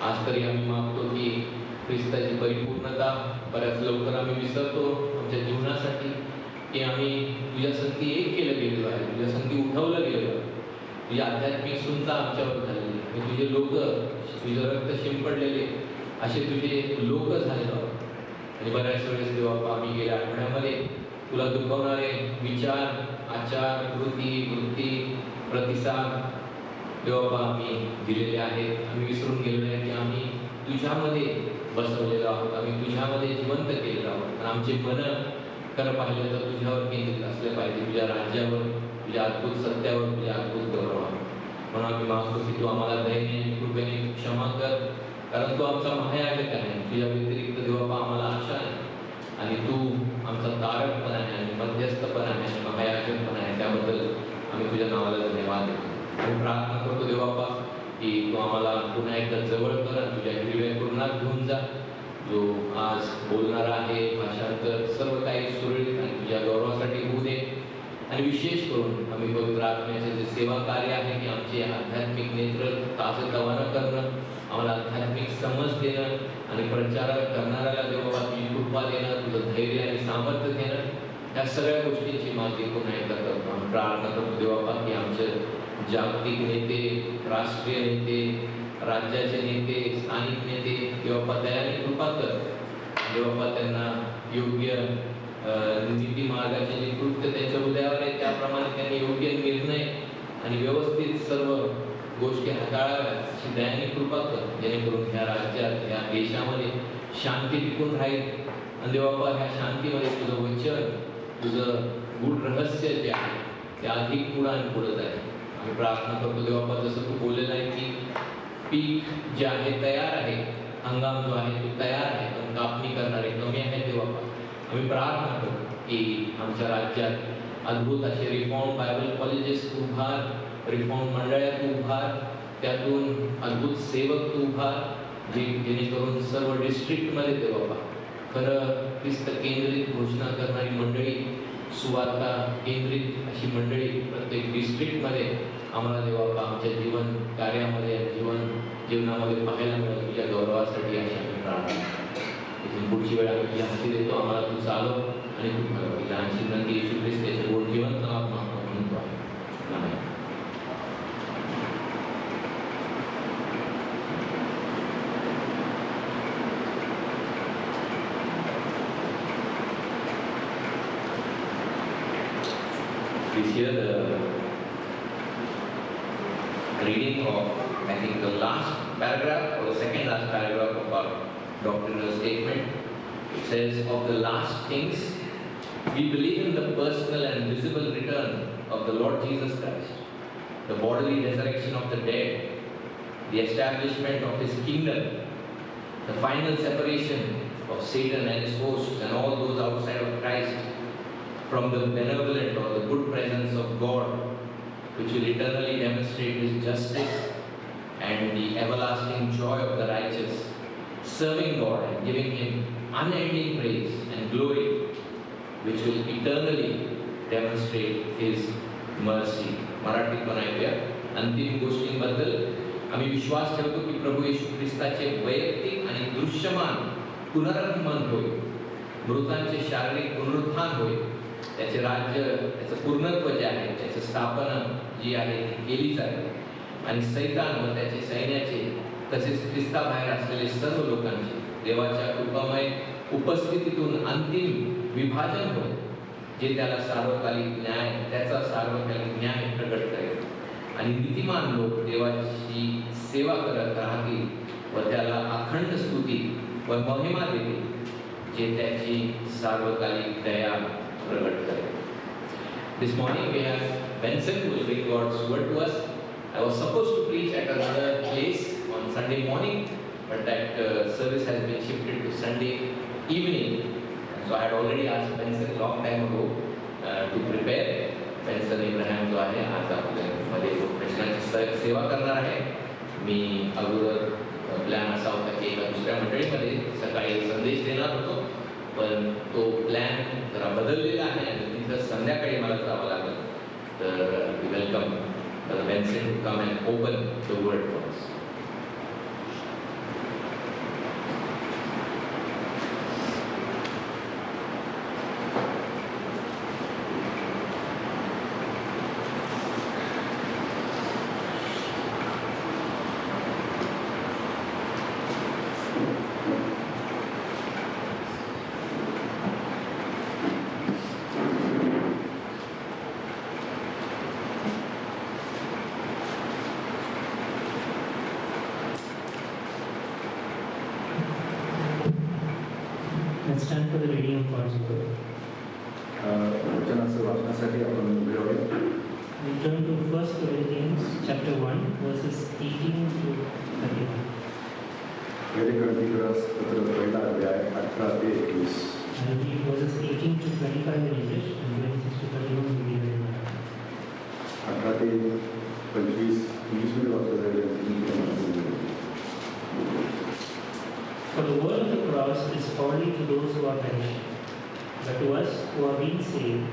आज तरी आम्ही मागतो की ख्रिस्ताची परिपूर्णता बऱ्याच लवकर आम्ही विसरतो आमच्या जीवनासाठी, की आम्ही तुझ्या संगती एक केलं गेलेलो आहे, तुझ्या संगती उठवलं गेलेलो आहे, तुझी आध्यात्मिक सुनता आमच्यावर झालेली आहे आणि तुझे लोक, तुझं रक्त शिंपडलेले असे तुझे लोक झालेलो आहोत. आणि बऱ्याच वेळेस देवा आम्ही गेल्या आठवड्यामध्ये तुला दुखवणारे विचार, आचार, वृत्ती, प्रतिसाद देवा आम्ही दिलेले आहेत. आम्ही विसरून गेलो आहे की आम्ही तुझ्यामध्ये बसवलेलो आहोत, आम्ही तुझ्यामध्ये जिवंत केलेलो आहोत. आणि आमचे मन खरं पाहिलं तर तुझ्यावर केंद्रित असले पाहिजे, तुझ्या राज्यावर, तुझ्या अद्भुत सत्यावर, तुझ्या अद्भुत गौरवावर. म्हणून आम्ही मागतो की तू आम्हाला दयेने आणि कृपेने क्षमा कर, कारण तू आमचा महायाजक आहे. तुझ्या व्यतिरिक्त देवा आम्हाला आशा आहे आणि तू आमचा तारक पण आहे आणि मध्यस्थ पण आहे आणि महायाजक पण आहे. त्याबद्दल आम्ही तुझ्या नावाला धन्यवाद देतो. आम्ही प्रार्थना करतो देवापा की तू आम्हाला पुन्हा एकदा जवळ कर, तुझ्या हिरव्या कुरणात घेऊन जा. जो आज बोलणार आहे, भाषांतर सर्व काही सुरळीत आणि तुझ्या गौरवासाठी होऊ दे. आणि विशेष करून आम्ही पवित्र आत्म्याचे जे सेवा कार्य आहे की आमचे आध्यात्मिक नेत्र ताजतवानं करणं, आम्हाला आध्यात्मिक समज देणं आणि प्रचार करणाऱ्याला देवा तुझी कृपा देणं, तुझं धैर्य आणि सामर्थ्य देणं, या सगळ्या गोष्टींची मागणी पुन्हा एकदा करतो. आम्ही प्रार्थना करतो देवापा की आमचे जागतिक नेते, राष्ट्रीय नेते, राज्याचे नेते, स्थानिक नेते देवापा दयाने कृपा कर. देवापा त्यांना योग्य नीती मार्गाचे जे कृत्य त्यांच्या हृदयावर आहे त्याप्रमाणे त्यांनी योग्य निर्णय आणि व्यवस्थित सर्व गोष्टी हाताळाव्यात अशी दयाने कृपा कर, जेणेकरून ह्या राज्यात, ह्या देशामध्ये शांती टिकून राहील. आणि देवापा ह्या शांतीमध्ये तुझं वचन, तुझं गूढ रहस्य जे आहे ते अधिक पुढं आणि पुढं जाईल. आम्ही प्रार्थना करतो देवापा जसं तू बोललेलं आहे की पीक जे आहे तयार आहे, हंगाम जो आहे तो तयार आहे, पण कापणी करणारे कमी आहे देवापा. आम्ही प्रार्थना करतो की आमच्या राज्यात अद्भुत असे रिफॉर्म बायबल कॉलेजेस उभार, रिफॉर्म मंडळात उभार, त्यातून अद्भुत सेवक तू उभार, जेणेकरून सर्व डिस्ट्रिक्टमध्ये देवापा खरं ख्रिस्त केंद्रित घोषणा करणारी मंडळी, सुवार्ता केंद्रित अशी मंडळी प्रत्येक डिस्ट्रिक्टमध्ये आम्हाला देवापा आमच्या जीवन कार्यामध्ये, जीवनामध्ये पाहायला मिळेल. तुझ्या गौरवासाठी अशी आम्ही प्रार्थना. इथून पुढची वेळ आम्ही तुझ्या हाती देतो. आम्हाला तू चालव आणि तू घडव. लहानशी विनंती येशू ख्रिस्त याचे गोड जीवन आत्मा म्हणतो आहे. आमेन. Please hear the reading of, I think, the last paragraph or the second last paragraph of our doctrinal statement. It says, of the last things, we believe in the personal and visible return of the Lord Jesus Christ, the bodily resurrection of the dead, the establishment of His kingdom, the final separation of Satan and his hosts and all those outside of Christ from the benevolent or the good presence of God, which will eternally demonstrate His justice and the everlasting joy of the righteous, serving God and giving Him unending praise and glory, which will eternally demonstrate His mercy. मराठीत पण ऐकूया. अंतिम गोष्टींबद्दल आम्ही विश्वास ठेवतो की प्रभू येशू ख्रिस्ताचे वैयक्तिक आणि दृश्यमान पुनरुत्थान होईल, मृतांचे शारीरिक पुनरुत्थान होईल, त्याचे राज्य, त्याचं पूर्णत्व जे आहे, त्याची स्थापना जी आहे ती केली जाईल आणि सैतान व त्याचे सैन्याचे तसेच ख्रिस्ताबाहेर असलेले सर्व लोकांचे देवाच्या कृपामय उपस्थितीतून अंतिम विभाजन होईल, जे त्याला सार्वकालिक न्याय, त्याचा सार्वकालिक न्याय प्रकट करेल आणि नीतिमान लोक देवाची सेवा करत राहतील व त्याला अखंड स्तुती व महिमा देतील, जे त्याची सार्वकालिक दया प्रकट करेल. This morning we have Benson who will bring God's word to us. I was supposed to preach at another place on Sunday morning, but that service has been shifted to Sunday evening. So I had already asked Benson long time ago to prepare. Benson Abraham जो आहे आज आपल्यामध्ये प्रश्नांची सेवा करणार आहे. मी अगोदर plan असा होता की एका दुसऱ्या मंडळीमध्ये सकाळी संदेश देणार होतो, पण तो प्लॅन जरा बदललेला आहे आणि तिथं संध्याकाळी मला जावं लागलं. तर welcome Benson to come and open the word for us. stand for the reading of God's word. वचनाचं वाचनासाठी आपण उभे राहूया. We turn to 1 Corinthians chapter 1 verses 18 to 31. पहिले ग्रंथीग्रस पत्र पहिला अध्याय 18 ते 21. I will read verses 18 to 25 in English and 26 to 31 will be read in Marathi. 18 ते 25 इंग्लिशमध्ये वाचलं जाईल. For the word of the cross is folly to those who are perishing, but to us who are being saved,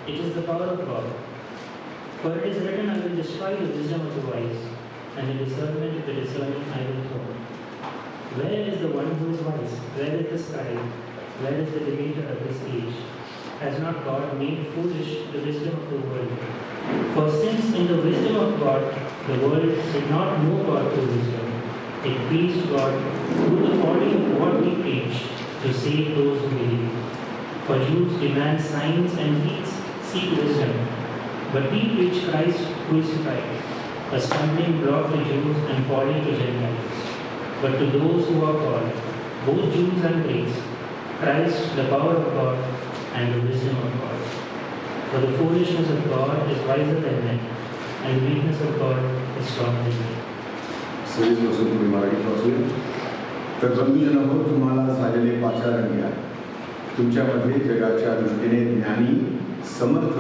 it is the power of God. For it is written, I will destroy the wisdom of the wise, and the discernment of the discerning I will throw. Where is the one who is wise? Where is the scribe? Where is the debater of this age? Has not God made foolish the wisdom of the world? For since in the wisdom of God, the world did not know God through wisdom, it pleased God through the folly of what we preach to save those who believe. For Jews demand signs and Greeks seek wisdom, but we preach Christ crucified, a stumbling block to Jews and folly to Gentiles. But to those who are called, both Jews and Greeks, Christ, the power of God and the wisdom of God. For the foolishness of God is wiser than men, and the weakness of God is stronger than men. सगळीचपासून तुम्ही मराठीत वाचूया. तर बंधुजनो, तुम्हाला झालेले पाचारण घ्या. तुमच्यामध्ये जगाच्या दृष्टीने ज्ञानी, समर्थ,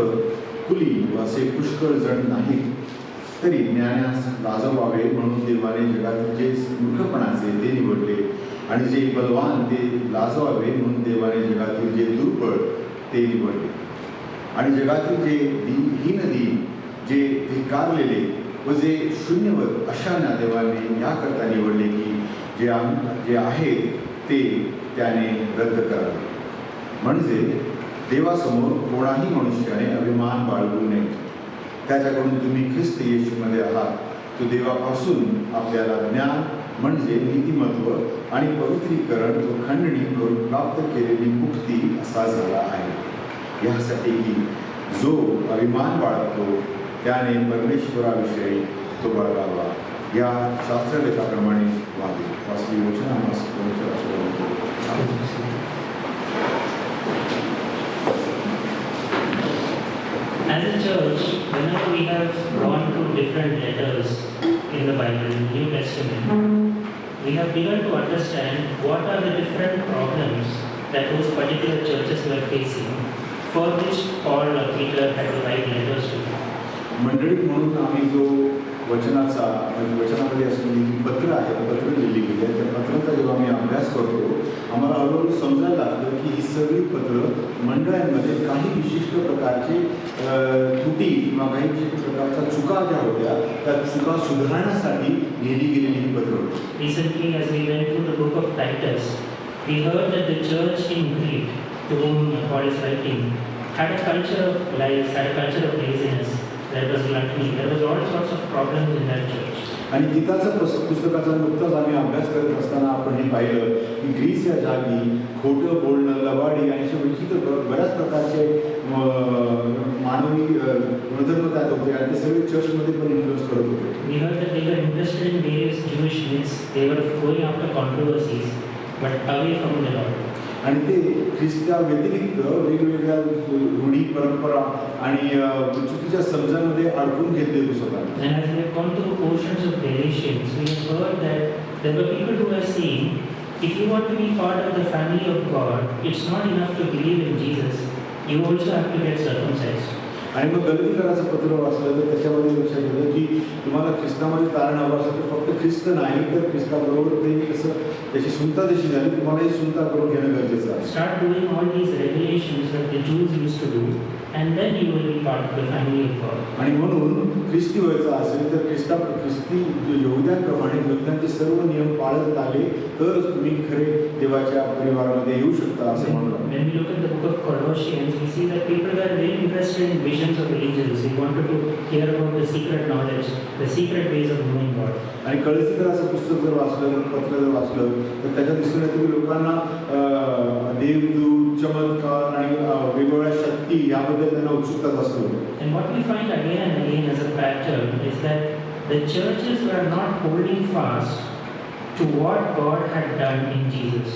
कुली असे पुष्कळ जण नाहीत. तरी ज्ञानास लाजवावे म्हणून देवाने जगातील जे मूर्खपणाचे ते निवडले, आणि जे बलवान ते लाजवावे म्हणून देवाने जगातील जे दुर्बळ ते निवडले, आणि जगातील जे हीन जे धिक्कारलेले व जे शून्यवत अशा देवाने याकरता निवडले की जे आहेत ते त्याने रद्द करावे, म्हणजे देवासमोर कोणाही मनुष्याने अभिमान बाळगू नये. त्याच्याकडून तुम्ही ख्रिस्त येशूमध्ये आहात, तो देवापासून आपल्याला ज्ञान म्हणजे नीतिमत्व आणि पवित्रीकरण व खंडणी करून प्राप्त केलेली मुक्ती असा झाला आहे. यासाठी की जो अभिमान बाळगतो त्याने परमेश्वराविषयी तो बाळगावा. या शास्त्रलेखाप्रमाणे वाचली वचन आम्हाला As a church, whenever we have gone through different letters in the Bible, New Testament, we have begun to understand what are the different problems that those particular churches were facing, for which Paul or Peter had to write letters to them. मंडळी म्हणून आम्ही जो वचनामध्ये असलेली जी पत्र आहे, पत्र लिहिली गेली आहे, त्या पत्राचा जेव्हा आम्ही अभ्यास करतो, आम्हाला हळूहळू समजायला लागतं की ही सगळी पत्र मंडळांमध्ये काही विशिष्ट प्रकारचे त्रुटी किंवा काही विशिष्ट प्रकारच्या चुका ज्या होत्या त्या चुका सुधारण्यासाठी लिहिली गेलेली ही पत्र होती. Recently, as we went through the book of Titus, we heard that the church in Crete, to whom Paul is writing, had a culture of lies, had a culture of laziness. There was gluttony, there was all sorts of problems in that church. आणि तिथाचा पुस्तकाचा नुकताच आम्ही अभ्यास करत असताना आपण हे पाहिलं की ग्रीस या जागी खोटं बोलणं, लबाडी आणि अशा विचित्र बऱ्याच प्रकारचे मानवी गुणधर्म त्यात होते आणि ते सगळे चर्चमध्ये पण इन्फ्लुअन्स करत होते. We heard that they were interested in various Jewish myths, they were going after controversies, but away from the Lord. आणि ते ख्रिस्ता व्यतिरिक्त वेगवेगळ्या रूढी, परंपरा आणि चुकीच्या समजांमध्ये अडकून घेतले होते स्वतः. And as we have gone through portions of Galatians, we have heard that there were people who are saying, if you want to be part of the family of God, it's not enough to believe in Jesus, you also have to get circumcised. आणि मग गलतीकराचं पत्र वाचलं तर त्याच्यामध्ये लक्षात येतं की तुम्हाला ख्रिस्तामध्ये तारण हवं असेल तर फक्त ख्रिस्त नाही तर ख्रिस्ताबरोबर ते कसं त्याची सुनता जशी झाली तुम्हालाही सुनता करून घेणं गरजेचं आहे. Start doing all these regulations that the Jews used to do, and then you will be part of the family of God. आणि म्हणून ख्रिस्ती व्हायचं असेल तर ख्रिस्ती यहुद्यांप्रमाणे यहुद्यांचे सर्व नियम पाळत आले तरच तुम्ही खरे देवाच्या परिवारामध्ये येऊ शकता असं म्हणलं. When we look at the book of Colossians, we see that people were very interested in visions of angels. They wanted to hear about the secret knowledge, the secret ways of knowing God. आणि कळसीकराचं पुस्तक जर वाचलं, पत्र जर वाचलं तर त्याच्यात दिसून येतं की लोकांना देवदूत, चमत्कार आणि वेगवेगळ्या शक्ती याबद्दल त्यांना उत्सुकता असते. And what we find again and again as a pattern is that the churches were not holding fast to what God had done in Jesus.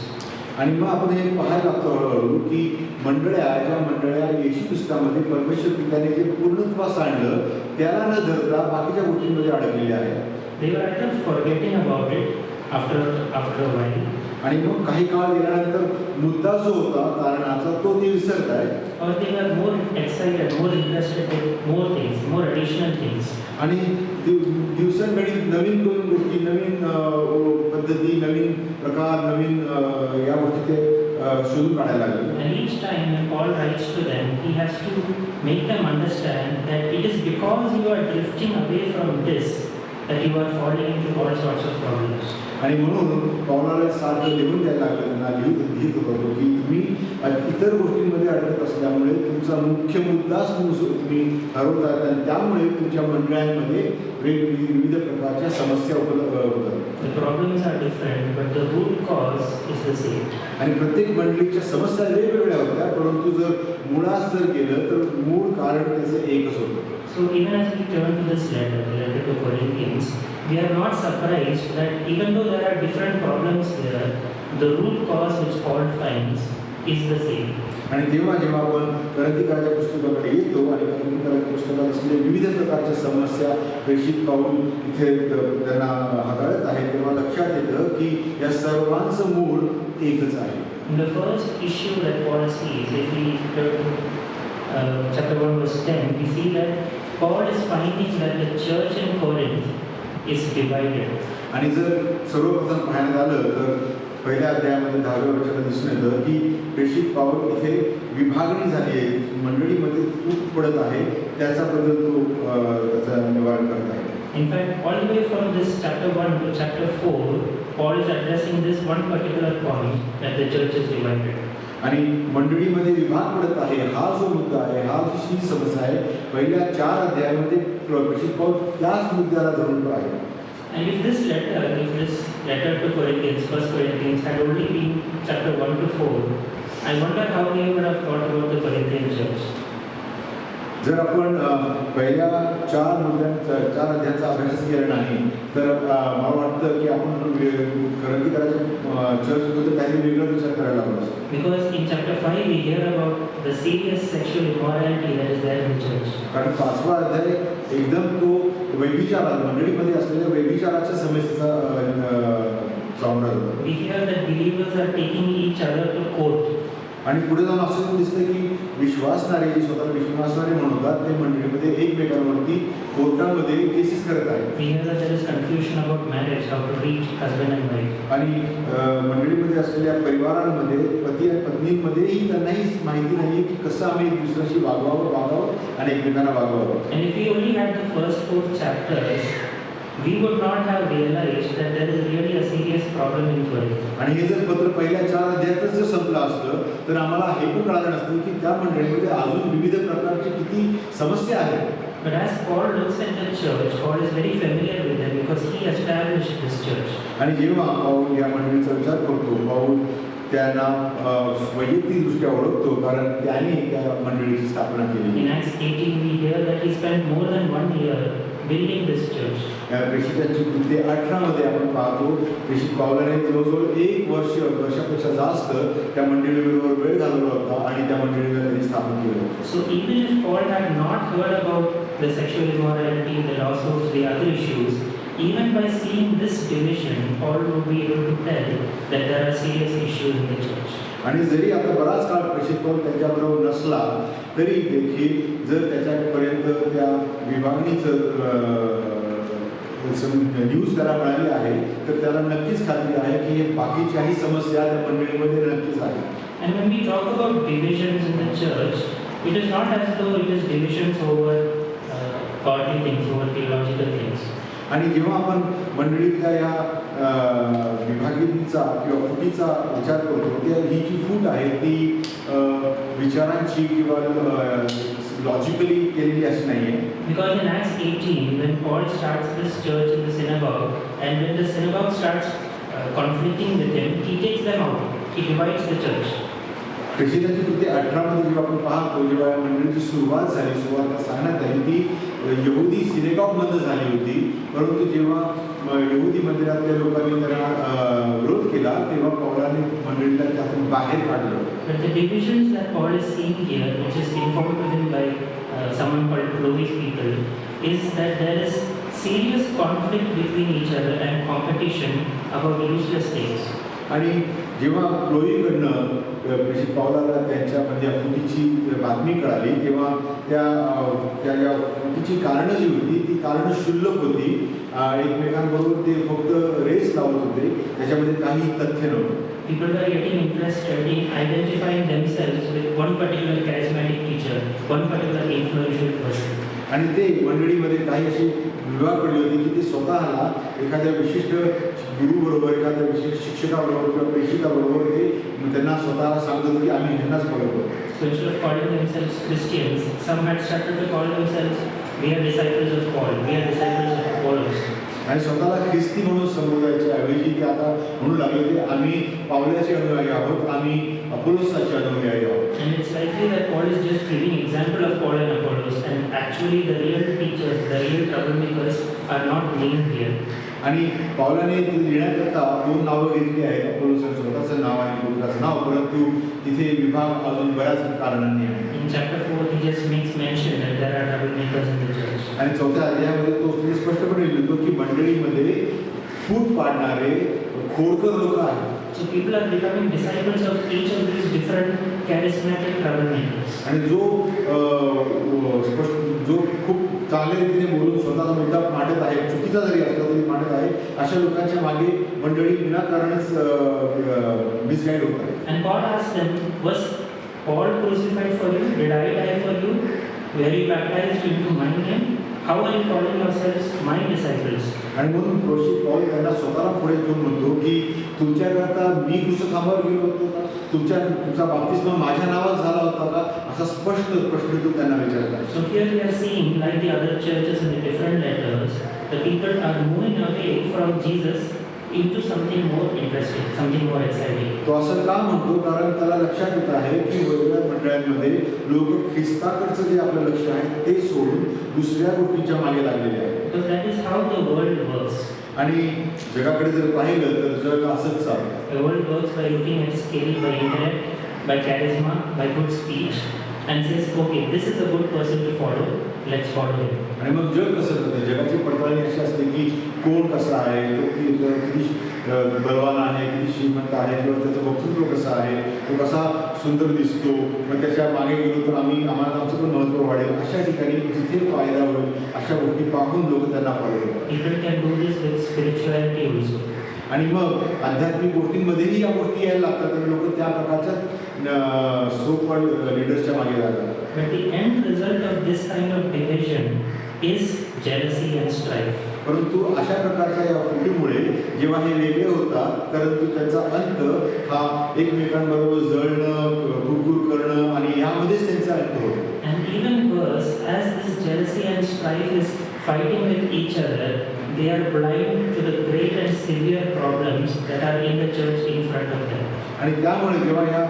आणि मग आपण हे पाहायला लागतो हळूहळू की ज्या मंडळ्या येशू ख्रिस्तामध्ये परमेश्वर पित्याने जे पूर्णत्वास आणलं त्याला न धरता बाकीच्या गोष्टींमध्ये अडकलेल्या आहेत. They were either forgetting about it after a while, आणि मग काही काळ गेल्यानंतर मुद्दा जो होता कारणाचा तो ते विसरत आहेत, or they were more excited, more interested with more things, more additional things. आणि दिवसेंदिवस नवीन गोष्टी, नवीन पद्धती, नवीन प्रकार, नवीन या गोष्टी ते शोधून काढायला लागले. And each time when Paul writes to them, he has to make them understand that it is because you are drifting away from this that you are falling into all sorts of problems. आणि म्हणून पौलाला सारखं लिहून द्यायला लागलं, त्यांना लिहित होतो की तुम्ही इतर गोष्टींमध्ये अडकत असल्यामुळे तुमचा मुख्य मुद्दाच तुम्ही ठरवतात आणि त्यामुळे तुमच्या मंडळांमध्ये विविध प्रकारच्या समस्या होतात. The problems are different, but the root cause is the same. आणि प्रत्येक मंडळीच्या समस्या वेगवेगळ्या होत्या, परंतु जर मुळास जर गेलं तर मूळ कारण त्याचं एकच होतं. So even as we turn to this letter, the letter to Corinthians, we are not surprised that even though there are different problems there, the root cause which Paul finds is the same. आणि जेव्हा आपण करंथीकराच्या पुस्तकाकडे येतो आणि करंथीकराच्या पुस्तकात असलेल्या विविध प्रकारच्या समस्या प्रेषित पाऊल इथे त्यांना हाताळत आहे, तेव्हा लक्षात येतं की या सर्वांचं मूळ एकच आहे. The first issue that Paul sees, if we turn to chapter 1 verse 10, we see that Paul is finding that the church in Corinth is divided. आणि जर सर्वप्रथम पाहण्यात आलं तर पहिल्या अध्यायामध्ये 10व्या वर्षाला दिसून येतं की प्रेषित पाऊल इथे विभागणी झाली आहे, मंडळीमध्ये तूट पडत आहे, त्याच्याबद्दल तो त्याचं निवारण करत आहे. In fact, all the way from this chapter 1 to chapter 4, Paul is addressing this one particular point that the church is divided. आणि मंडळीमध्ये विभाग पडत आहे हा जो मुद्दा आहे, हा जी समस्या आहे, पहिल्या 4 अध्यायामध्ये प्रेषित पाऊल त्याच मुद्द्याला धरून आहे. And if this letter to Corinthians, 1 Corinthians, had only been chapter 1 to 4, I wonder how they would have thought about the Corinthian church. जर आपण पहिल्या 4 अध्यायांचा अभ्यास केला नाही तर मला वाटतं की आपण करंथीकराच्या चर्चबद्दल काहीतरी वेगळा विचार करायला लागलो. Because in chapter 5 we hear about the serious sexual immorality that is there in the church. कारण 5वा अध्याय एकदम तो मंडळीमध्ये असलेल्या व्यभिचाराच्या समस्येचा सामना होतो. We hear that believers are taking each other to court. आणि पुढे जाऊन असं दिसतं की विश्वासणारे जे स्वतः विश्वासणारे म्हणतात ते मंडळीमध्ये एकमेकांवरती कोर्टामध्ये केसेस करत आहेत. We hear that there is confusion about marriage, how to treat husband and wife. आणि मंडळीमध्ये असलेल्या परिवारांमध्ये पती आणि पत्नींमध्येही त्यांनाही माहिती नाही की कसं आम्ही एक दुसऱ्याशी वागावं आणि एकमेकांना वागवावं. And if we only had the first 4 chapters, we would not have realized that there is really a serious problem in Corinth. आणि हे जर पत्र पहिल्या 4 अध्यायातच जर संपलं असतं तर आम्हाला हे पण कळलं नसतं की त्या मंडळीमध्ये अजून विविध प्रकारची किती समस्या आहेत. But as Paul looks at the church, Paul is very familiar with them because he established this church. आणि जेव्हा पाऊल या मंडळीचा विचार करतो, पाऊल त्यांना वैयक्तिकदृष्ट्या ओळखतो कारण त्याने त्या मंडळीची स्थापना केली. In Acts 18 we hear that he spent more than 1 year building this church. प्रेषितांची कृत्ये 18 मध्ये आपण पाहतो प्रेषित पावलाने जवळजवळ 1 वर्षापेक्षा जास्त त्या मंडळीबरोबर वेळ घालवला होता आणि त्या मंडळीला त्यांनी स्थापन केलं. So even if Paul had not heard about the sexual immorality, the lawsuits, the other issues, even by seeing this division, Paul would be able to tell that there are serious issues in the church. आणि जरी आता बराच काळ प्रेषित पाऊल त्यांच्याबरोबर नसला तरी देखील जर त्याच्यापर्यंत त्या विभागणीचं न्यूज त्याला मिळाली आहे तर त्याला नक्कीच खात्री आहे की हे बाकीच्याही समस्या त्या मंडळीमध्ये नक्कीच आहेत. And when we talk about divisions in the church, it is not as though it is divisions over godly things, over theological things. आणि जेव्हा आपण मंडळीतल्या या विभागीचा किंवा फुटीचा विचार करतो त्या ही जी फूट आहे ती विचारांची किंवा लॉजिकली केलेली अशी नाही आहे. Because in Acts 18, when Paul starts this church in the synagogue, and when the synagogue starts conflicting with him, he takes them out. He divides the church. प्रेषितांची कृती 18 मध्ये जेव्हा आपण पाहतो, जेव्हा या मंडळीची सुरुवात सांगण्यात आली ती यहुदी सिनेगॉगमध्ये झाली होती, परंतु जेव्हा यहुदी मंदिरातल्या लोकांनी त्यांना विरोध केला तेव्हा पौलाने मंडळीला त्यातून बाहेर काढलं. But the divisions that Paul is seeing here, which is informed to him by someone called Chloe's people, is that there is serious conflict between each other and competition about useless things. आणि जेव्हा क्लोईकडनं प्रेषित पौलाला त्यांच्यामध्ये फुटीची बातमी कळाली तेव्हा त्या ज्या फुटीची कारणं जी होती ती कारणं क्षुल्लक होती. एकमेकांबरोबर ते फक्त रेस लावत होते, त्याच्यामध्ये काही तथ्य नव्हतं. People were getting interested in identifying themselves with one particular charismatic teacher, one particular influential person. आणि ते मंडळीमध्ये काही अशी विभाग पडली होती की ते स्वतःला एखाद्या विशिष्ट गुरुबरोबर, एखाद्या विशिष्ट शिक्षकाबरोबर किंवा प्रेषिताबरोबर ते त्यांना स्वतःला सांगत होते की आम्ही ह्यांनाच फॉलो करतो. So instead of calling themselves Christians, some had started to call themselves, we are disciples of Paul, we are disciples of Apollos. आणि स्वतःला ख्रिस्ती म्हणून संबोधायच्या ऐवजी ते आता म्हणू लागले की आम्ही पावलाचे अनुयायी आहोत, आम्ही अपोलोसाचे अनुयायी आहोत. And it's likely that Paul is just giving example of Paul and Apollos, and actually the real teachers, the real troublemakers are not named here. आणि पावलाने लिहिण्याकरता 2 नावं घेतली आहेत, अपोलोस स्वतःचं नाव आणि पौलाचं नाव, परंतु तिथे विभाग अजून बऱ्याच कारणांनी आहे. In chapter 4, he just makes mention that there are troublemakers in the church. आणि 4थ्या अध्यायामध्ये तो स्पष्टपणे लिहितो की मंडळीमध्ये फूट पाडणारे खोडकर लोक आहेत. So people are becoming disciples of each of these different charismatic troublemakers. आणि जो खूप चांगल्या रीतीने बोलून स्वतःचा मुद्दा मांडत आहे, चुकीचा जरी असला तरी मांडत आहे, अशा लोकांच्या मागे मंडळी विनाकारणच मिसगाईड होत आहे. And Paul asks them, was Paul crucified for you? Did I die for you? Were you baptized into my name? How are you calling yourselves my disciples? आणि म्हणून प्रेषित पौल त्यांना स्वतःला पुढे घेऊन म्हणतो की तुमच्याकरता मी क्रूसखांबावर गेलो होतो का? तुमचा बाप्तिस्मा माझ्या नावात झाला होता का? असा स्पष्ट प्रश्न तो त्यांना विचारला. So here we are seeing, like the other churches in the different letters, the people are moving away from Jesus into something more interesting, something more exciting. तो असं का म्हणतो? कारण त्याला लक्षात येत आहे की वेगवेगळ्या मंडळांमध्ये लोक ख्रिस्ताकडचं जे आपलं लक्ष आहे ते सोडून दुसऱ्या गोष्टींच्या मागे लागलेले आहेत. Because that is how the world works. आणि जगाकडे जर पाहिलं तर जग असंच चालतं. The world works by looking at skill, by intellect, by charisma, by good speech, and says, okay, this is a good person to follow, let's follow him. आणि मग जग कसं करतं? जगाची पडताळणी अशी असते की कोण कसा आहे, तो किती बलवान आहे, किती श्रीमंत आहे, किंवा त्याचं वक्तृत्व कसं आहे, तो कसा सुंदर दिसतो, मग त्याच्या मागे गेलो तर आम्हाला आमचं पण महत्त्व वाढेल. अशा ठिकाणी जिथे फायदा होईल अशा गोष्टी पाहून लोक त्यांना फॉलो करतात. People can do this with spirituality also. आणि मग आध्यात्मिक गोष्टींमध्येही या गोष्टी यायला लागतात आणि लोक त्या प्रकारच्या सो कॉल्ड लीडर्सच्या मागे लागतात. But the end result of this kind of division is jealousy and strife. परंतु अशा प्रकारच्या या फुटीमुळे जेव्हा हे वेगळे होतात, परंतु त्याचा अंत हा एकमेकांबरोबर जळणं, कुरकुर करणं आणि यामध्येच त्यांचा अंत होतो. And even worse, as this jealousy and strife is fighting with each other, they are blind to the great and severe problems that are in the church in front of them. आणि त्यामुळे जेव्हा या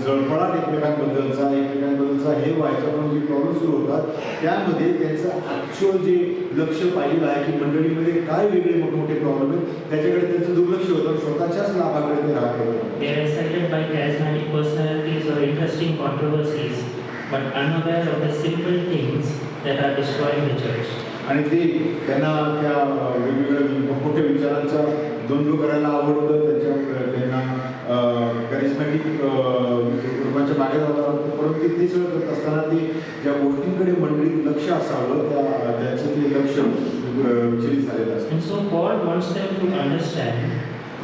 जळफळाट एकमेकांबद्दलचा हे व्हायचा पण जे problem सुरू होतात, त्यामध्ये त्यांचं ॲक्च्युअल जे लक्ष पाहिलं आहे की मंडळीमध्ये काय वेगळे मोठमोठे प्रॉब्लेम आहेत त्याच्याकडे त्यांचं दुर्लक्ष होतं, स्वतःच्याच लाभाकडे ते राहत होतं. They are excited by charismatic personalities or interesting controversies, but unaware of the simple things that are destroying the church. आणि ते त्यांना त्या वेगवेगळ्या मोठ्या विचारांचा द्वंद्व करायला आवडतं, त्यांना कॅरिस्मॅटिक लोकांच्या मागे जावं लागतं, परंतु ते सगळं करत असताना ते ज्या गोष्टींकडे मंडळीत लक्ष असावं त्याचं ते लक्ष विचलित झालेलं असतं. And so Paul wants them to understand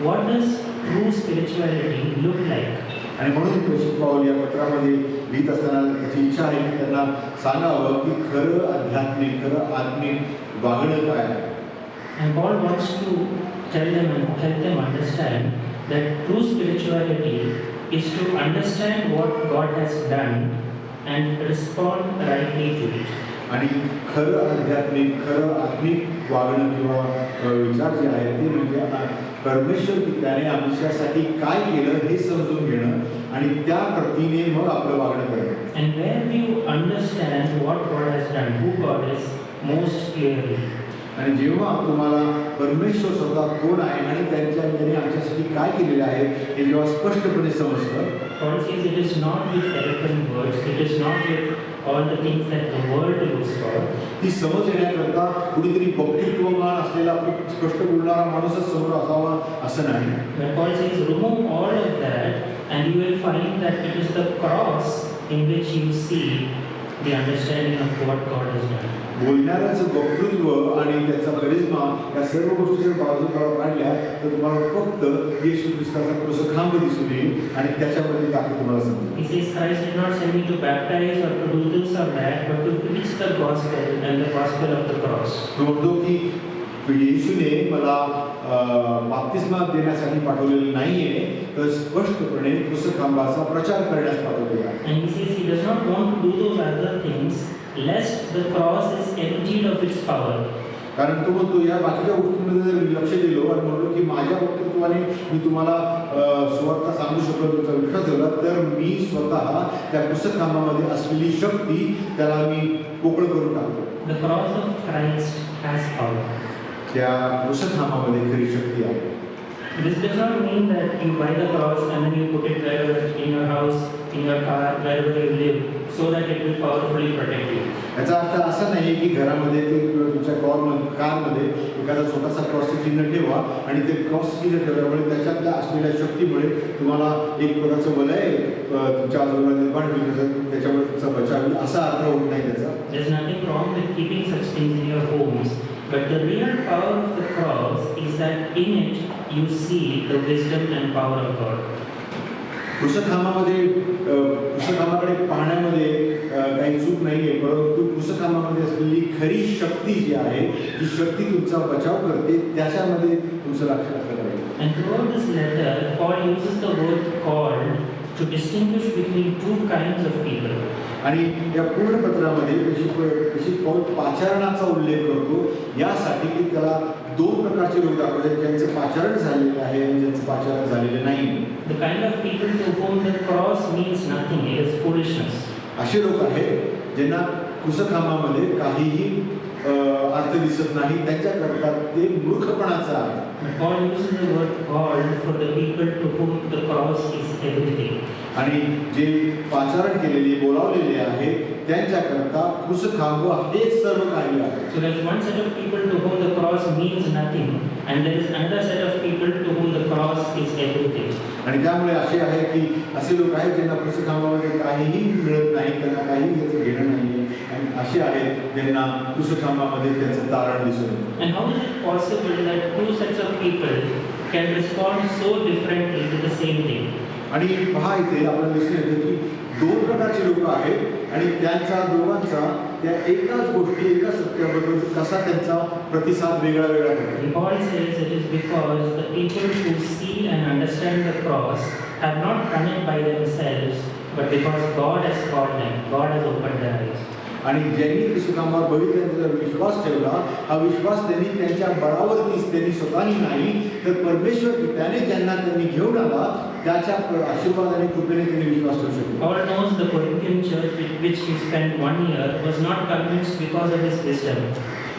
what does true spirituality look like. आणि म्हणून प्रेषित पौल या पत्रामध्ये लिहित असताना त्याची इच्छा आहे की त्यांना सांगावं की खरं आध्यात्मिक, खरं आत्मिक वागणं काय आहे. And Paul wants to tell them and help them understand that true spirituality is to understand what God has done and respond rightly to it. आणि खरं आध्यात्मिक, खरं आत्मिक वागणं किंवा विचार जे आहे ते म्हणजे परमेश्वर पित्याने आमच्यासाठी काय केलं हे समजून घेणं आणि त्या प्रतीने मग आपलं वागणं करणं. And where you understand what God has done, who God is most clearly, आणि जेव्हा तुम्हाला परमेश्वर स्वतः कोण आहे आणि त्यांनी आमच्यासाठी काय केलेलं आहे हे जेव्हा स्पष्टपणे समजतं, Paul says it is not with eloquent words, it is not with all the things that the world looks for. ती समज येण्याकरता कुणीतरी वक्तृत्वमान असलेला खूप स्पष्ट बोलणारा माणूसच समोर असावा असं नाही. But Paul says remove all of that and you will find that it is the cross in which you see the understanding of what God has done. बोलणाऱ्याचं वक्तृत्व आणि त्याचा करिश्मा या सर्व गोष्टी जर बाजूला काढल्या तर तुम्हाला फक्त येशू ख्रिस्ताचा क्रूसखांब दिसून येईल आणि त्याच्यामध्ये ताकद तुम्हाला समजेल. He says Christ did not send me to baptize or to do this or that, but to preach the gospel and the gospel of the cross. तो म्हणतो की येशूने मला बाप्तिस्मा देण्यासाठी पाठवलेलं नाहीये, तर स्पष्टपणे क्रूसखांबाचा प्रचार करण्यास पाठवलेला आहे. And he says he does not want to do those other things lest the cross is emptied of its power. कारण तो म्हणतो या बाकीच्या गोष्टींमध्ये जर लक्ष दिलो आणि म्हणलो की माझ्या वक्तृत्वाने मी तुम्हाला सुवार्ता सांगू शकलो, तुमचा विश्वास ठेवला, तर मी स्वतः त्या क्रूसखांबामध्ये असलेली शक्ती त्याला मी पोकळ करून टाकतो. The cross of Christ has power. त्या क्रूसखांबामध्ये खरी शक्ती आहे. This does not mean that you buy the cross and then you put it wherever in your house, in your car, wherever you live, so that it will powerfully protect you. याचा अर्थ असा नाही की घरामध्ये किंवा तुमच्या कारमध्ये एखादा छोटासा क्रॉसचं चिन्ह ठेवा आणि ते क्रॉस चिन्ह ठेवल्यामुळे त्याच्यातल्या असलेल्या शक्तीमुळे तुम्हाला एक प्रकारचं वलय तुमच्या आजूबाजूला निर्माण होईल, त्याच्यामुळे तुमचा बचाव होईल असा अर्थ होत नाही त्याचा. There's nothing wrong with keeping such things in your homes, but the real power of the cross is that in it you see the wisdom and power of God. क्रूसखांबाकडे पाहण्यामध्ये काही चूक नाही आहे, परंतु क्रूसखांबामध्ये असलेली खरी शक्ती जी आहे ती शक्ती तुमचा बचाव करते, त्याच्यामध्ये तुमचं लक्ष असलं पाहिजे. And throughout this letter, Paul uses the word called to distinguish between two kinds of people. आणि या पूर्ण पत्रामध्ये कशी पौल पाचारणाचा उल्लेख करतो यासाठी की त्याला दोन प्रकारचे लोक दाखवले, ज्यांचं पाचारण झालेलं आहे आणि ज्यांचं पाचारण झालेलं नाही. The kind of people to whom the cross means nothing, it is foolishness. असे लोक आहेत ज्यांना क्रूसखांबामध्ये काहीही अर्थ दिसत नाही, त्यांच्याकरता ते मूर्खपणाचं आहे. But Paul uses the word called for the people to whom the cross is everything. आणि जे पाचारण केलेले बोलावलेले आहे त्यांच्याकरता क्रूसखांब हेच सर्व काही आहे. So there's one set of people to whom the cross means nothing, and there is another set of people to whom the cross is everything. आणि त्यामुळे असे आहे की असे लोक आहेत ज्यांना क्रूसखांबामध्ये काहीही मिळत नाही, त्यांना काही याचं घेणं नाही, आणि असे आहेत ज्यांना क्रूसखांबामध्ये त्याचं तारण दिसून येतं. And how is it possible that two sets of people can respond so differently to the same thing? आणि पहा इथे आपल्याला दिसून येतं की दोन प्रकारचे लोक आहेत आणि त्यांचा दोघांचा त्या एकाच गोष्टी, एका सत्याबद्दल कसा त्यांचा प्रतिसाद वेगळा वेगळा होतो. And Paul says it is because the people who see and understand the cross have not done it by themselves, but because God has called them, God has opened their eyes. आणि ज्यांनी क्रूसखांबावर बघितल्याचा विश्वास ठेवला, हा विश्वास त्यांनी त्यांच्या बळावरतीच, त्यांनी स्वतःही नाही, तर परमेश्वर पित्याने ज्यांना त्यांनी घेऊन आला त्याच्या आशीर्वादाने कृपेने त्यांनी विश्वास ठेवू शकले. Paul knows the Corinthian church with which he spent 1 year was not convinced because of his wisdom.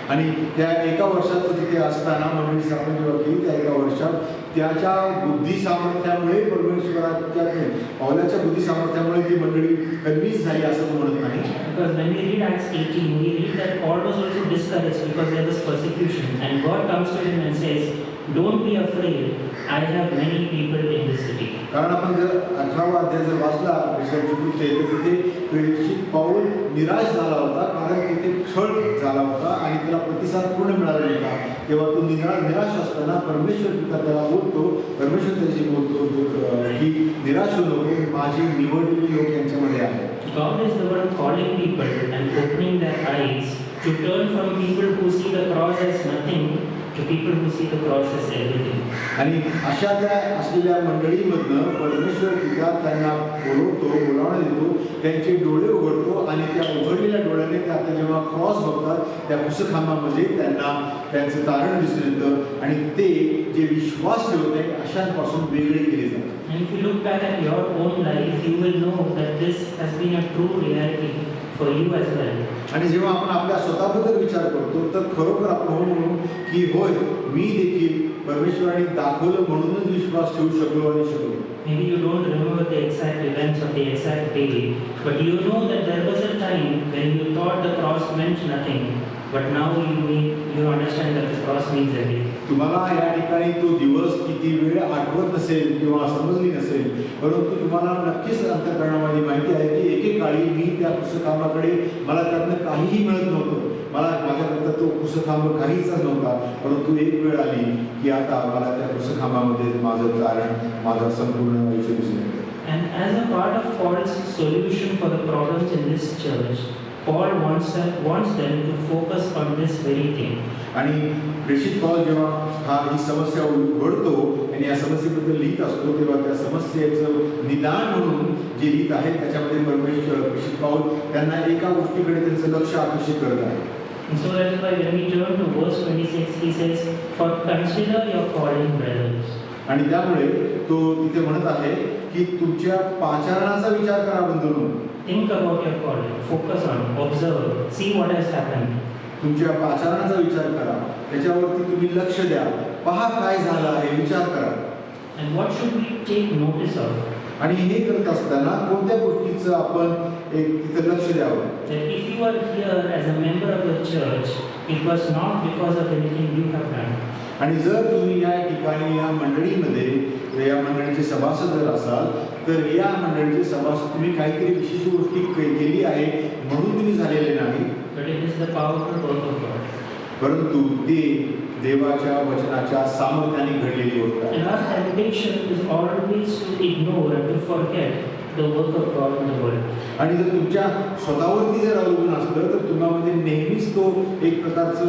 आणि त्या एका वर्षात तो तिथे असताना मंडळी स्थापन जेव्हा केली, त्या एका वर्षात त्याच्या बुद्धी सामर्थ्यामुळे परमेश्वराच्या पावलाच्या बुद्धी सामर्थ्यामुळे ती मंडळी कन्व्हिन्स झाली असं तो म्हणत नाही. Because when we read Acts 18, we read that Paul was also discouraged because there was persecution, and God comes to him and says, "Don't be afraid, I have many people in this city." कारण आपण जर 18वा अध्याय जर वाचला विषयाची कृत्य, तर तिथे प्रेषित पाऊल निराश झाला होता, कारण तिथे छळ झाला होता आणि त्याला प्रतिसाद पूर्ण मिळाला होता. तेव्हा तो निराश असताना परमेश्वर पिता त्याला बोलतो, परमेश्वर त्याशी बोलतो की निराश होऊ नको, माझी निवडलेली लोक यांच्यामध्ये आहेत. God is the one calling people and opening their eyes to turn from people who see the cross as nothing to people who see the cross as everything. आणि अशा त्या असलेल्या मंडळीमधनं परमेश्वर पिता त्यांना बोलावणं देतो, त्यांचे डोळे उघडतो आणि त्या उघडलेल्या डोळ्याने ते आता जेव्हा क्रॉस बघतात त्या पुस्तखांमध्ये त्यांना त्यांचं तारण दिसून येतं आणि ते जे विश्वास ठेवते अशांपासून वेगळे केले जातात. And if you look back at your own life, you will know that this has been a true reality for you as well. आणि जेव्हा आपण आपल्या स्वतःबद्दल विचार करतो तर खरोखर आपण हो म्हणू की होय मी देखील परमेश्वराने दाखवलं म्हणूनच विश्वास ठेवू शकलो आणि शकलो. Maybe you don't remember the exact events or the exact day, but you know that there was a time when you thought the cross meant nothing, but now you understand that the cross means everything. तुम्हाला या ठिकाणी तो दिवस किती वेळ आठवत नसेल किंवा समजली नसेल, परंतु तुम्हाला नक्कीच अंतःकरणामध्ये माहिती आहे की एकेकाळी मी त्या पुस्तकामाकडे मला त्यातनं काहीही मिळत नव्हतं, मला माझ्याकरता तो पुस्तकांब काहीच नव्हता, परंतु एक वेळ आली की आता मला त्या पुस्तकांबामध्ये माझं तारण माझं संपूर्ण आयुष्य दिसून येतं. And as a part of Paul's solution for the problems in this church, Paul wants them to focus on this very thing. आणि प्रेषित पौल जेव्हा ही समस्या उघडतो आणि या समस्येबद्दल लिहित असतो तेव्हा त्या समस्येचं निदान म्हणून जे लिहित आहे त्याच्यामध्ये परमेश्वर प्रेषित पौल त्यांना एका गोष्टीकडे त्यांचं लक्ष आकर्षित करत आहे. And so that's why when we turn to verse 26, he says, "For consider your calling, brothers." आणि त्यामुळे तो तिथे म्हणत आहे की तुमच्या पाचारणाचा विचार करा बंधूंनो. Think about your calling, focus on, observe, see what has happened. तुमच्या पाचारणाचा विचार करा, त्याच्यावरती तुम्ही लक्ष द्या, पहा काय झालं आहे, विचार करा. And what should we take notice of? आणि हे करत असताना कोणत्या गोष्टीचं आपण एक तिथे लक्ष द्यावं. That if you are here as a member of the church, it was not because of anything you have done. आणि जर तुम्ही या ठिकाणी या मंडळीमध्ये या मंडळीचे सभासद जर असाल तर या मंडळीचे सभासद तुम्ही काहीतरी विशिष्ट गोष्टी केली आहे म्हणून तुम्ही झालेले नाही, But it is the powerful work of God. परंतु ते देवाच्या वचनाच्या सामर्थ्याने घडलेली गोष्ट आहे. And our temptation is always to ignore and to forget the work of God in the world. आणि जर तुमच्या स्वतःवरती जर अवलंबून असतं तर तुम्हाला नेहमीच तो एक प्रकारचं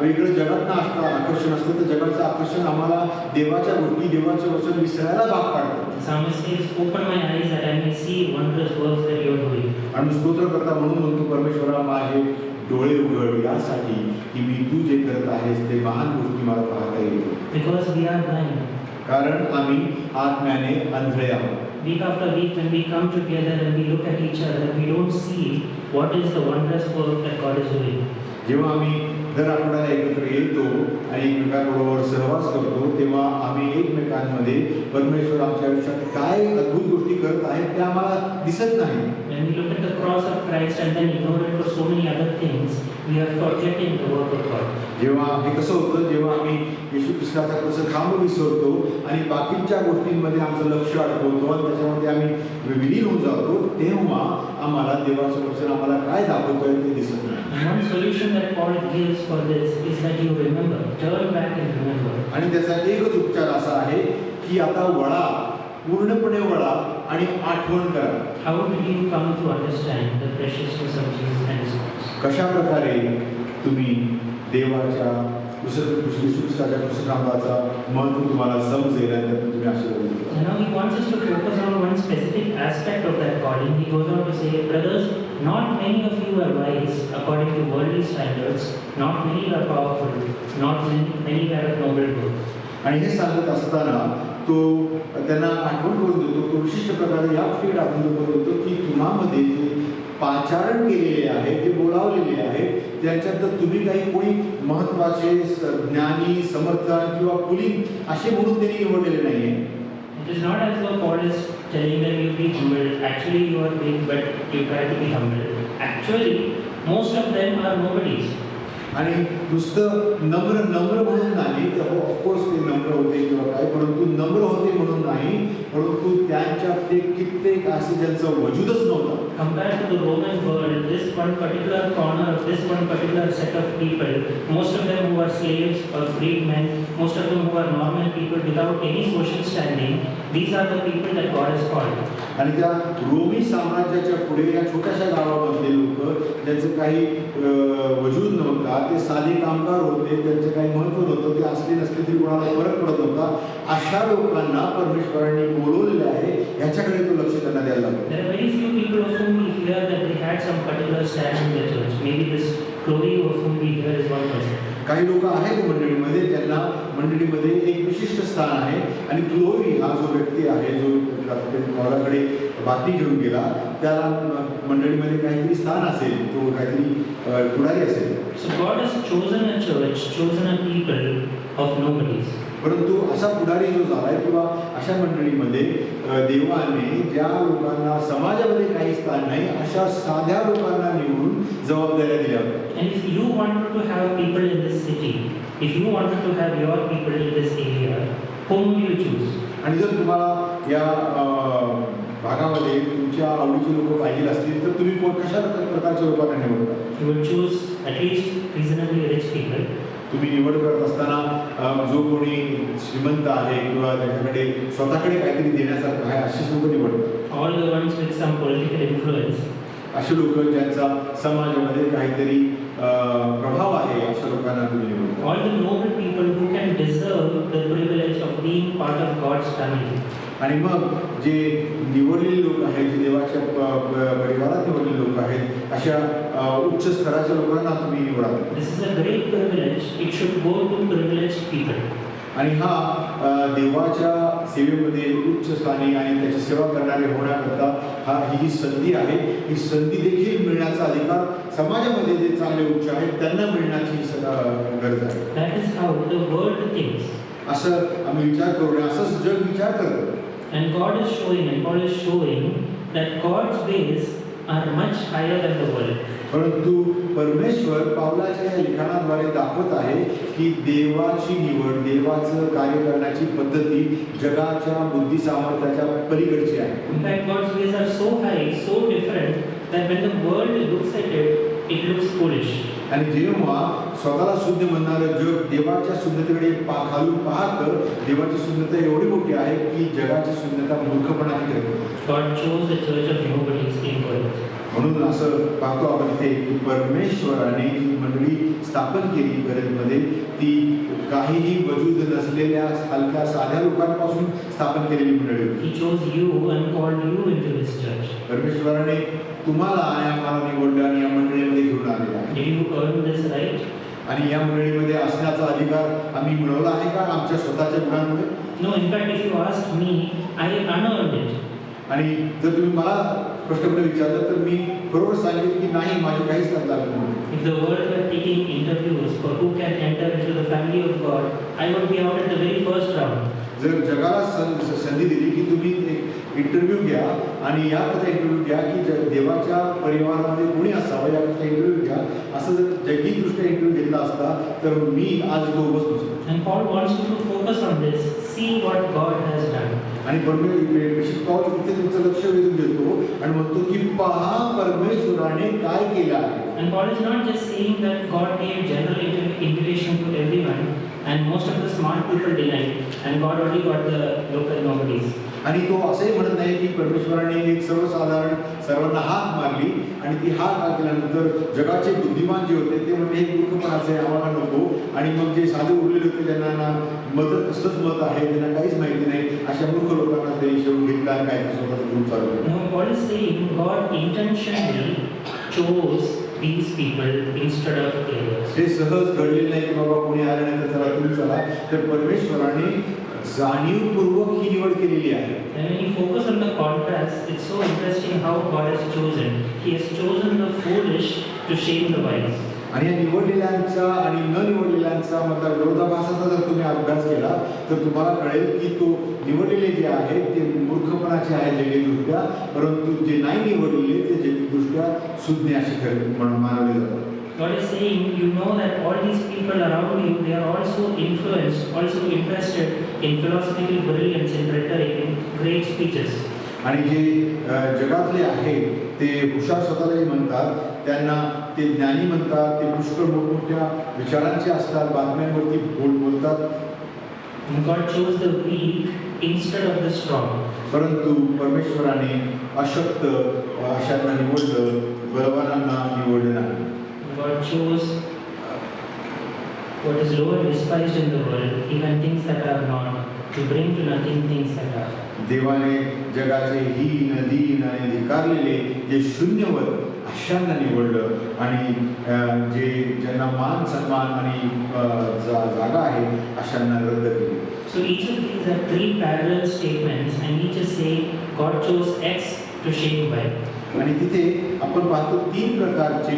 वेगळं जगातनं असतं आकर्षण असतं, तर जगाचं आकर्षण आम्हाला देवाच्या गोष्टी देवाचं वचन विसरायला भाग पाडतं. The psalmist says, "Open my eyes that I may see wondrous works that you are doing." आणि स्तोत्र करता म्हणून म्हणतो परमेश्वरा माझे डोळे उघड यासाठी की मी तू जे करत आहेस ते महान गोष्टी मला पाहता येईल. Because we are blind. कारण आम्ही आत्म्याने आंधळे आहोत. Week after week, when we come together and we look at each other, we don't see what is the wondrous work that God is doing. जेव्हा आम्ही दर आठवड्याला एकत्र येतो आणि एकमेकांबरोबर सहवास करतो तेव्हा आम्ही एकमेकांमध्ये परमेश्वर आमच्या आयुष्यात काय अद्भुत गोष्टी करत आहेत त्या आम्हाला दिसत नाही. When we look at the cross of Christ and then ignore it for so many other things, we are forgetting the work of God. जेव्हा हे कसं होतं, जेव्हा आम्ही येशू ख्रिस्ताचा कसं खांब विसरतो आणि बाकीच्या गोष्टींमध्ये आमचं लक्ष अडकवतो आणि त्याच्यामध्ये आम्ही विलीन होऊन जातो तेव्हा आम्हाला देवाचं वचन आम्हाला काय दाखवतोय ते दिसत नाही. And one solution that Paul gives for this is that you remember, turn back and remember. आणि त्याचा एकच उपचार असा आहे की आता वळा, पूर्णपणे वळा आणि आठवण करा. How did you come to understand the preciousness of Jesus and His cross? कशा प्रकारे तुम्ही देवाच्या येशू ख्रिस्ताच्या पुस्तकांबाचा महत्त्व तुम्हाला समजेल आणि त्यातून तुम्ही आशीर्वाद घ्याल. And now he wants us to focus on one specific aspect of that calling. He goes on to say, "Brothers, not many of you are wise according to worldly standards, not many are powerful, not many are of noble birth." आणि हे सांगत असताना तो त्यांना आठवण करून देतो, तो विशिष्ट प्रकारे या गोष्टी आठवण करून देतो की तुम्हामध्ये जे पाचारण केलेले आहे, जे बोलावलेले आहे त्यांच्यात तुम्ही काही कोणी महत्त्वाचे ज्ञानी समर्थन किंवा कुलीन असे म्हणून त्यांनी निवडलेले नाहीये. It is not as though Paul is telling them you be humble. Actually, you are big, but you try to be humble. Actually, most of them are nobodies. आणि नुसतं नम्र म्हणून नाही, ऑफकोर्स ते नम्र होते किंवा काय, परंतु नम्र होते म्हणून नाही, परंतु त्यांच्यात ते कित्येक असे ज्यांचं वजूदच नव्हतं. compared to the Roman world, this one particular corner of this one particular set of people, most of them who are slaves or freedmen, most of them who are normal people without any social standing, these are the people that God has called. आणि त्या Romney साम्राज्याच्या पुढे या छोट्याशा गावामधले लोक ज्यांचं काही वजूद नव्हता, ते साधे कामगार होते, त्यांचं काही महत्त्व नव्हतं, ते असले नसले तरी कोणाला फरक पडत नव्हता, अशा लोकांना परमेश्वरांनी बोलवलेलं आहे, ह्याच्याकडे तो लक्ष त्यांना द्यायला लागतो. There are very few people of whom we hear that they had some particular stand in the church. Maybe this Chloe of whom we hear is one person. काही लोक आहेत मंडळीमध्ये ज्यांना मंडळीमध्ये एक विशिष्ट स्थान आहे, आणि क्लोरी हा जो व्यक्ती आहे जो पौलाकडे बातमी घेऊन गेला, त्याला मंडळीमध्ये काहीतरी स्थान असेल, तो काहीतरी पुढारी असेल. So God has chosen a church, chosen a people of nobodies. परंतु असा पुढारी जो झालाय किंवा अशा मंडळीमध्ये देवाने ज्या लोकांना समाजामध्ये काही स्थान नाही अशा साध्या लोकांना निवडून जबाबदाऱ्या दिल्या होत्या. And if you wanted to have people in this city, if you wanted to have your people in this area, whom will you choose? आणि जर तुम्हाला या भागामध्ये तुमच्या आवडीची लोक पाहिजे असतील तर तुम्ही कशा प्रकारच्या लोकांना निवडता? You would choose at least reasonably rich people. तुम्ही निवड करत असताना जो कोणी श्रीमंत आहे किंवा त्याच्याकडे स्वतःकडे काहीतरी देण्यासारखं आहे अशी लोक निवडतात. All the ones with some political influence. असे लोक ज्यांचा समाजामध्ये काहीतरी प्रभाव आहे अशा लोकांना तुम्ही निवडता. All the noble people who can deserve the privilege of being part of God's family. आणि मग जे निवडलेले लोक आहेत, जे देवाच्या परिवारात निवडलेले लोक आहेत, अशा उच्च स्तराच्या लोकांना तुम्ही निवडा. This is a great privilege. It should go to privileged people. आणि हा देवाच्या सेवेमध्ये उच्च स्थानी आणि त्याची सेवा करणारे होण्याकरता ही संधी आहे. ही संधी देखील मिळण्याचा अधिकार समाजामध्ये जे चांगले उच्च आहेत त्यांना मिळण्याची गरज आहे. That is how the world thinks. असं आम्ही विचार करू नये, असंच जग विचार करतो. And God is showing, and Paul is showing that God's ways are much higher than the world. परंतु परमेश्वर पावलाच्या या लिखाणाद्वारे दाखवत आहे की देवाची निवड, देवाचं कार्य करण्याची पद्धती जगाच्या बुद्धी सामर्थ्याच्या पलीकडची आहे. In fact, God's ways are so high, so different that when the world looks at it, it looks foolish. आणि जेव्हा स्वतःला शुद्ध म्हणणारं जग देवाच्या शुद्धतेकडे खालून पाहतं, देवाची शुद्धता एवढी मोठी आहे की जगाची शुद्धता मूर्खपणाची ठरते. God chose a church of nobodies in Corinth. म्हणून असं पाहतो आपण इथे की परमेश्वराने जी मंडळी स्थापन केली गरजमध्ये ती काहीही वजूद नसलेल्या हलक्या साध्या लोकांपासून स्थापन केलेली मंडळी होती. He chose you and called you into His church. परमेश्वराने तुम्हाला आणि आम्हाला निवडलं आणि या मंडळीमध्ये घेऊन आलेलं आहे. Did you earn this right? आणि या मंडळीमध्ये असण्याचा अधिकार आम्ही मिळवला आहे का आमच्या स्वतःच्या गुणांमुळे? No, in fact, if you asked me, I unearned it. आणि जर तुम्ही मला स्पष्टपणे विचारलं तर मी बरोबर सांगेन की नाही, माझे काहीच लागलं नाही. If the world were taking interviews for who can enter into the family of God, I would be out at the very first round. जर जगाला संधी दिली की तुम्ही एक इंटरव्ह्यू घ्या आणि याकरता इंटरव्ह्यू घ्या की देवाच्या परिवारामध्ये कोणी असावं याकरता इंटरव्ह्यू घ्या, असं जर जैविकदृष्ट्या इंटरव्ह्यू घेतला असता तर मी आज तो बसलो असतो. And Paul wants you to focus on this, see what God has done. आणि परमेश्वर पाऊल तिथे तुमचं लक्ष वेधून घेतो आणि म्हणतो की पहा परमेश्वराने काय केलं आहे. And Paul is not just saying that God gave general invitation to everyone and most of the smart people denied and God only got the local nobodies. आणि तो असंही म्हणत नाही की परमेश्वराने एक सर्वसाधारण सर्वांना हाक मारली आणि ती हाक ऐकल्यानंतर जगाचे बुद्धिमान जे होते ते म्हणजे हे मूर्खपणाचं आहे, आम्हाला नको, आणि मग जे साधे उरलेले होते ज्यांना मदत कसलंच मत आहे, त्यांना काहीच माहिती नाही, अशा मूर्ख लोकांना ते शेवून घेतला आणि काय स्वतःचं ग्रुप चालू केला. No, Paul is saying God intentionally chose these people instead of others. हे सहज घडलेलं नाही की बाबा कोणी आलं नाही तर चला तुम्ही चला, तर परमेश्वराने जाणीवपूर्वक ही निवड केलेली आहे. And when you focus on the contrast, it's so interesting how God has chosen. He has chosen the foolish to shame the wise. आणि या निवडलेल्यांचा आणि न निवडलेल्यांचा मधला विरोधाभासाचा जर तुम्ही अभ्यास केला तर तुम्हाला कळेल की तो निवडलेले जे आहेत ते मूर्खपणाचे आहे जैविकदृष्ट्या, परंतु जे नाही निवडलेले ते जैविकदृष्ट्या सुज्ञ असे मानवले जातात. God is saying, you know that all these people around you, they are also influenced, also interested in philosophical brilliance, in rhetoric, in great speeches. आणि जे जगातले आहेत ते हुशार स्वतःलाही म्हणतात, त्यांना ते ज्ञानी म्हणतात, ते पुष्कळ मोठमोठ्या विचारांचे असतात, बातम्यांवरती बोलतात. God chose the weak instead of the strong. परंतु परमेश्वराने अशक्त अशांना निवडलं, बलवानांना निवडलं नाही. God chose what is low and despised in the world, even things that are not, to bring to nothing things that are. देवाने जगाचे हीन दीन आणि धिक्कारलेले जे शून्यवत अशांना निवडलं आणि जे ज्यांना मान सन्मान आणि जागा आहे अशांना रद्द केले. So each of these are three parallel statements, and each is saying God chose X to shame Y. आणि तिथे आपण पाहतो तीन प्रकारचे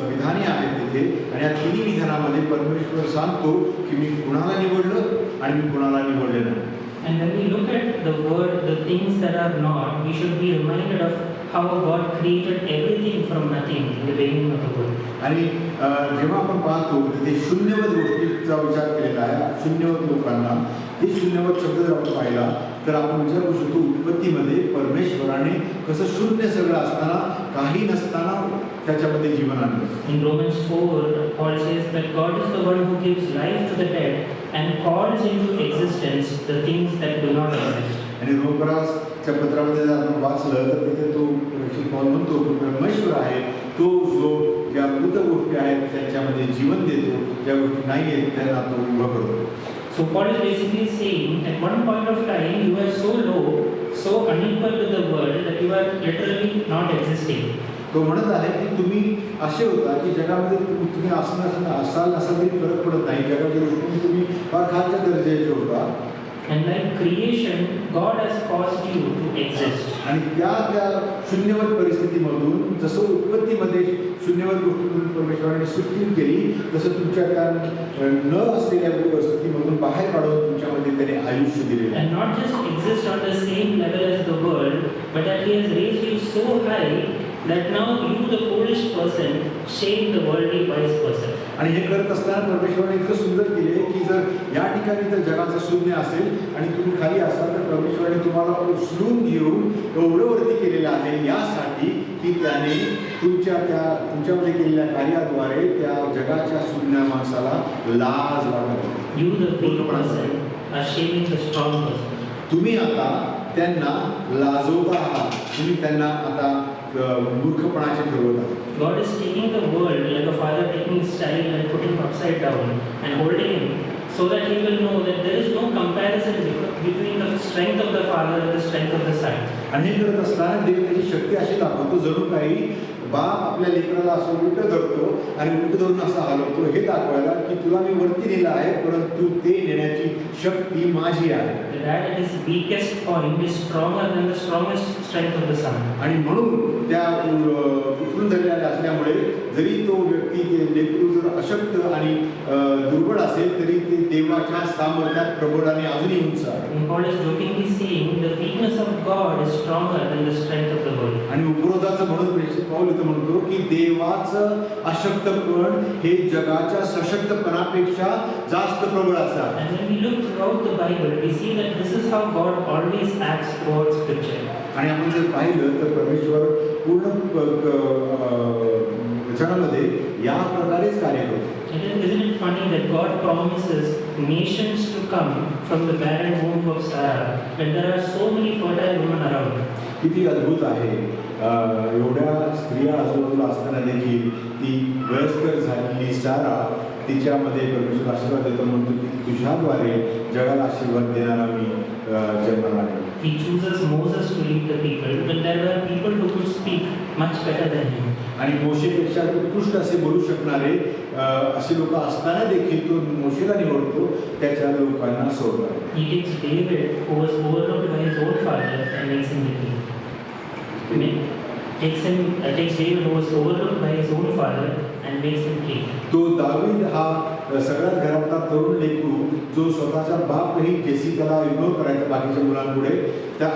विधाने आहेत तिथे, आणि या तिन्ही विधानामध्ये परमेश्वर सांगतो की मी कुणाला निवडलं आणि मी कुणाला निवडले नाही. And when we look at the word, the things that are not, we should be reminded of how God created everything from nothing in the beginning of the world. आणि जेव्हा आपण पाहतो तिथे शून्यवत गोष्टीचा विचार केलेला आहे, शून्यवत लोकांना, हे शून्यवत शब्द जर आपण पाहिला तर आपण विचार करू शकतो उत्पत्तीमध्ये परमेश्वराने कसं शून्य सगळं असताना, काही नसताना त्याच्यामध्ये जीवन आणलं. In Romans 4, Paul says that God is the one who gives life to the dead and calls into existence the things that do not exist. आणि रोमकरासच्या पत्रामध्ये जर आपण वाचलं तर तिथे तो पौल म्हणतो की परमेश्वर आहे तो जो ज्या मृत गोष्टी आहेत त्यांच्यामध्ये जीवन देतो, ज्या गोष्टी नाही आहेत त्यांना तो उभा करतो. So Paul is basically saying at one point of time you were so low, so unequal to the world that you are literally not existing. तो म्हणत आहे की तुम्ही असे होता की जगामध्ये तुम्ही असाल तरी फरक पडत नाही, जगाच्या दृष्टीने तुम्ही फार खालच्या दर्जाचे होता. And like creation, God has caused you to exist. आणि त्या शून्यवत परिस्थितीमधून जसं उत्पत्तीमध्ये शून्यवत गोष्टीतून परमेश्वराने सृष्टी केली, तसं तुमच्या त्या न असलेल्या स्थितीमधून बाहेर काढून तुमच्यामध्ये त्याने आयुष्य दिले. And not just exist on the same level as the world, but that He has raised you so high that now you, the foolish person, shame the worldly wise person. आणि हे करत असताना परमेश्वराने इतकं सुंदर केले की जर या ठिकाणी तर जगाचं शून्य असेल आणि तुम्ही खाली असाल तर परमेश्वराने तुम्हाला उचलून घेऊन एवढं वरती केलेलं आहे यासाठी की त्याने तुमच्यामध्ये केलेल्या कार्याद्वारे त्या जगाच्या शून्य माणसाला लाज वाटावी. You, the weak person, are shaming the strong person. तुम्ही आता त्यांना लाजवता आहात, तुम्ही त्यांना आता मूर्खपणाचे ठरवत आहात. God is taking the world like a father taking his child and putting him upside down and holding him so that he will know that there is no comparison between the strength of the father and the strength of the son. आणि हे करत असताना देव त्याची शक्ती अशी दाखवतो, जणू काही बाप आपल्या लेकराला असं उलट धरतो आणि उलट धरून असं हलवतो, हे दाखवायला की तुला मी वरती नेलं आहे परंतु ते नेण्याची शक्ती माझी आहे. The dad at his weakest point is stronger than the strongest strength of the son. आणि म्हणून त्या उचलून धरलेल्या असल्यामुळे जरी तो व्यक्ती लेकरू जर अशक्त आणि दुर्बळ असेल तरी ते देवाच्या सामर्थ्यात प्रबळ आणि अजूनही उंच आहे. Paul is jokingly saying the weakness of God is stronger than the strength of the world. आणि उपरोधाचं म्हणून पाऊल इथं म्हणतो की देवाचं अशक्तपण हे जगाच्या सशक्तपणापेक्षा जास्त प्रबळ असं आहे. And when we look throughout the Bible, we see that this is how God always acts towards Scripture. आणि आपण जर पाहिलं तर परमेश्वर पूर्ण वचनामध्ये या प्रकारेच कार्य करतो. Isn't it funny that God promises nations to come from the barren womb of Sarah when there are so many fertile women around? किती अद्भुत आहे, एवढ्या स्त्रिया आजूबाजूला असताना देखील ती वयस्कर झालेली सारा तिच्यामध्ये परमेश्वर आशीर्वाद देतो, म्हणतो की तुझ्याद्वारे जगाला आशीर्वाद देणारा मी जन्माला आहे. He chooses Moses to lead the people when there were people who could speak much better than him. आणि मोशेपेक्षा उत्कृष्ट असे बोलू शकणारे असे लोक असताना देखील तो मोशेला निवडतो, त्याच्या लोकांना सोडतो. He takes David, who was overlooked by his own father, and makes him the king. Takes David, who was overlooked by his own father, and makes him king. तो दावीद हा सगळ्यात घरातला तरुण लेकरू जो स्वतःचा बापही जेसिकाला इग्नोर करायचा बाकीच्या मुलांपुढे, त्या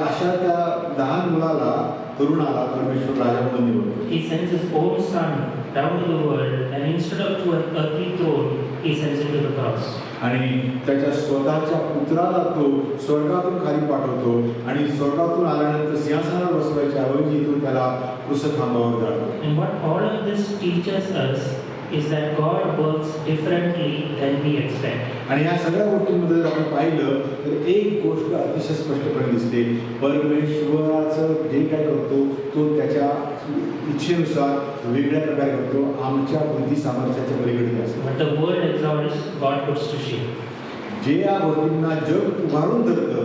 लहान मुलाला तरुणाला परमेश्वर राजा म्हणून निवडतो. He sends his own son down to the world, and instead of to an earthly throne, he sends him to the cross. आणि त्याच्या स्वतःच्या पुत्राला तो स्वर्गातून खाली पाठवतो आणि स्वर्गातून आल्यानंतर सिंहासनावर बसवायच्या ऐवजी इथून त्याला क्रूसखांबावर जातो. And what all of this teaches us is that God works differently than we expect. आणि या सगळ्या गोष्टींमध्ये जर आपण पाहिलं तर एक गोष्ट अतिशय स्पष्टपणे दिसते. परमेश्वराचं जे काय करतो तो त्याच्या इच्छेनुसार वेगळ्या प्रकारे करतो, आमच्या बुद्धी सामर्थ्याच्या पलीकडे असतो. What the world exalts, God puts to shame. जे या गोष्टींना जग उभारून धरतं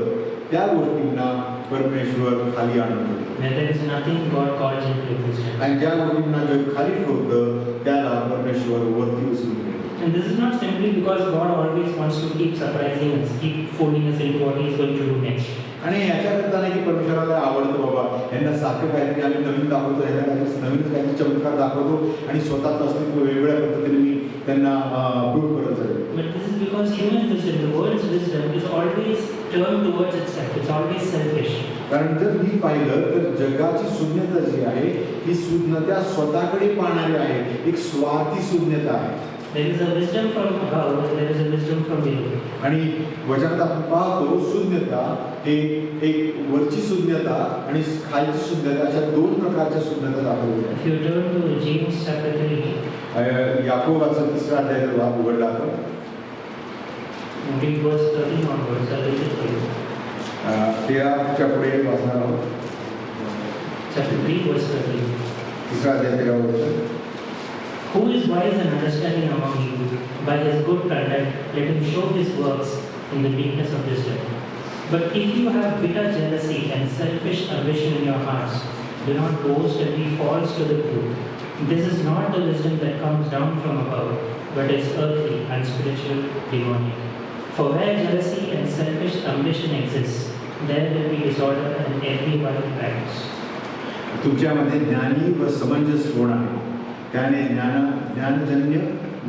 त्या गोष्टींना परमेश्वर खाली आणतो. Where there is nothing, God calls into existence. आणि ज्या गोष्टींना जग खाली ठेवतं त्याला परमेश्वर वरती उचलून घेतो. And this is not simply because God always wants to keep surprising us, keep folding us into what He is going to do next. आणि याच्याकरता नाही की परमेश्वराला आवडतं बाबा यांना सारखं काहीतरी आम्ही नवीन दाखवतो, यांना काहीतरी नवीन काहीतरी चमत्कार दाखवतो आणि स्वतःचं अस्तित्व वेगवेगळ्या पद्धतीने मी त्यांना प्रूव्ह करत जाईल. But this is because human wisdom, the world's wisdom, is always turned towards itself. It's always selfish. कारण जर मी पाहिलं तर जगाची शून्यता जी आहे ही शून्यता स्वतःकडे पाहणारी आहे, एक स्वार्थी शून्यता आहे. There is a wisdom from above and there is a wisdom from below. आणि वचनात आपण पाहतो शून्यता हे एक वरची शून्यता आणि खालची शून्यता अशा दोन प्रकारच्या शून्यता दाखवल्या. If you turn to James chapter 3, याकोबाचा 3रा अध्याय जर वाच उघडला तर read verse 13 onwards, I will read for you. 13च्या पुढे वाचणार आहोत. Chapter 3, verse 13. 3रा अध्याय 13वा वचन. Who is wise and understanding among you? By his good conduct, let him show his works in the meekness of wisdom. But if you have bitter jealousy and selfish ambition in your hearts, do not boast and be false to the truth. This is not the wisdom that comes down from above, but is earthly, unspiritual, demonic. For where jealousy and selfish ambition exists, there will be disorder and every vile practice. तुमच्यामध्ये ज्ञानी व समंजस कोण आहे? त्याने ज्ञानजन्य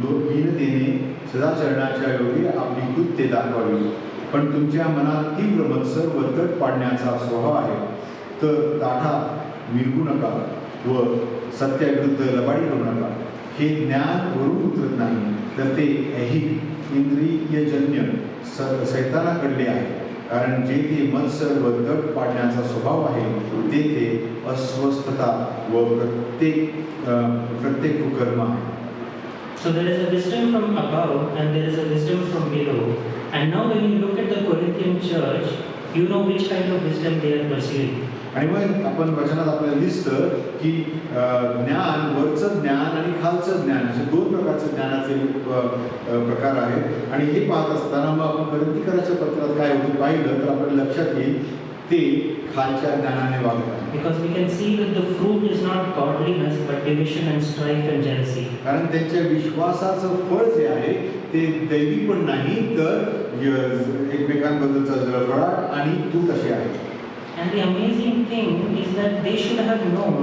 लोभहीनतेने सदाचरणाच्या योगी आपली कृत्ये दाखवावी. पण तुमच्या मनात तीव्र मत्सर व तट पाडण्याचा स्वभाव आहे, तर दाढा विरगू नका व सत्याविरुद्ध लबाडी करू नका. हे ज्ञान वरून उतरत नाही, तर ते ऐहिक इंद्रियजन्य सैतानाकडले आहे. कारण जे ते मत्सर व तट पाडण्याचा स्वभाव आहे ते अस्वस्थता व प्रत्येक कुकर्म आहे. So there is a wisdom from above and there is a wisdom from below. And now when you look at the Corinthian church, you know which kind of wisdom they are pursuing. आणि मग आपण वचनात आपल्याला दिसतं की ज्ञान, वरचं ज्ञान आणि खालचं ज्ञान असे दोन प्रकारचे ज्ञानाचे प्रकार आहेत. आणि हे पाहत असताना मग आपण कोरिन्थीकराच्या पत्रात काय होतं पाहिलं तर आपल्याला लक्षात येईल ते खालच्या ज्ञानाने वागतात. Because we can see that the fruit is not godliness but division and strife and jealousy. कारण त्यांच्या विश्वासाचं फळ जे आहे ते दैवी पण नाही तर एकमेकांबद्दलचा जळफळाट आणि तूट असे आहे. And the amazing thing is that they should have known,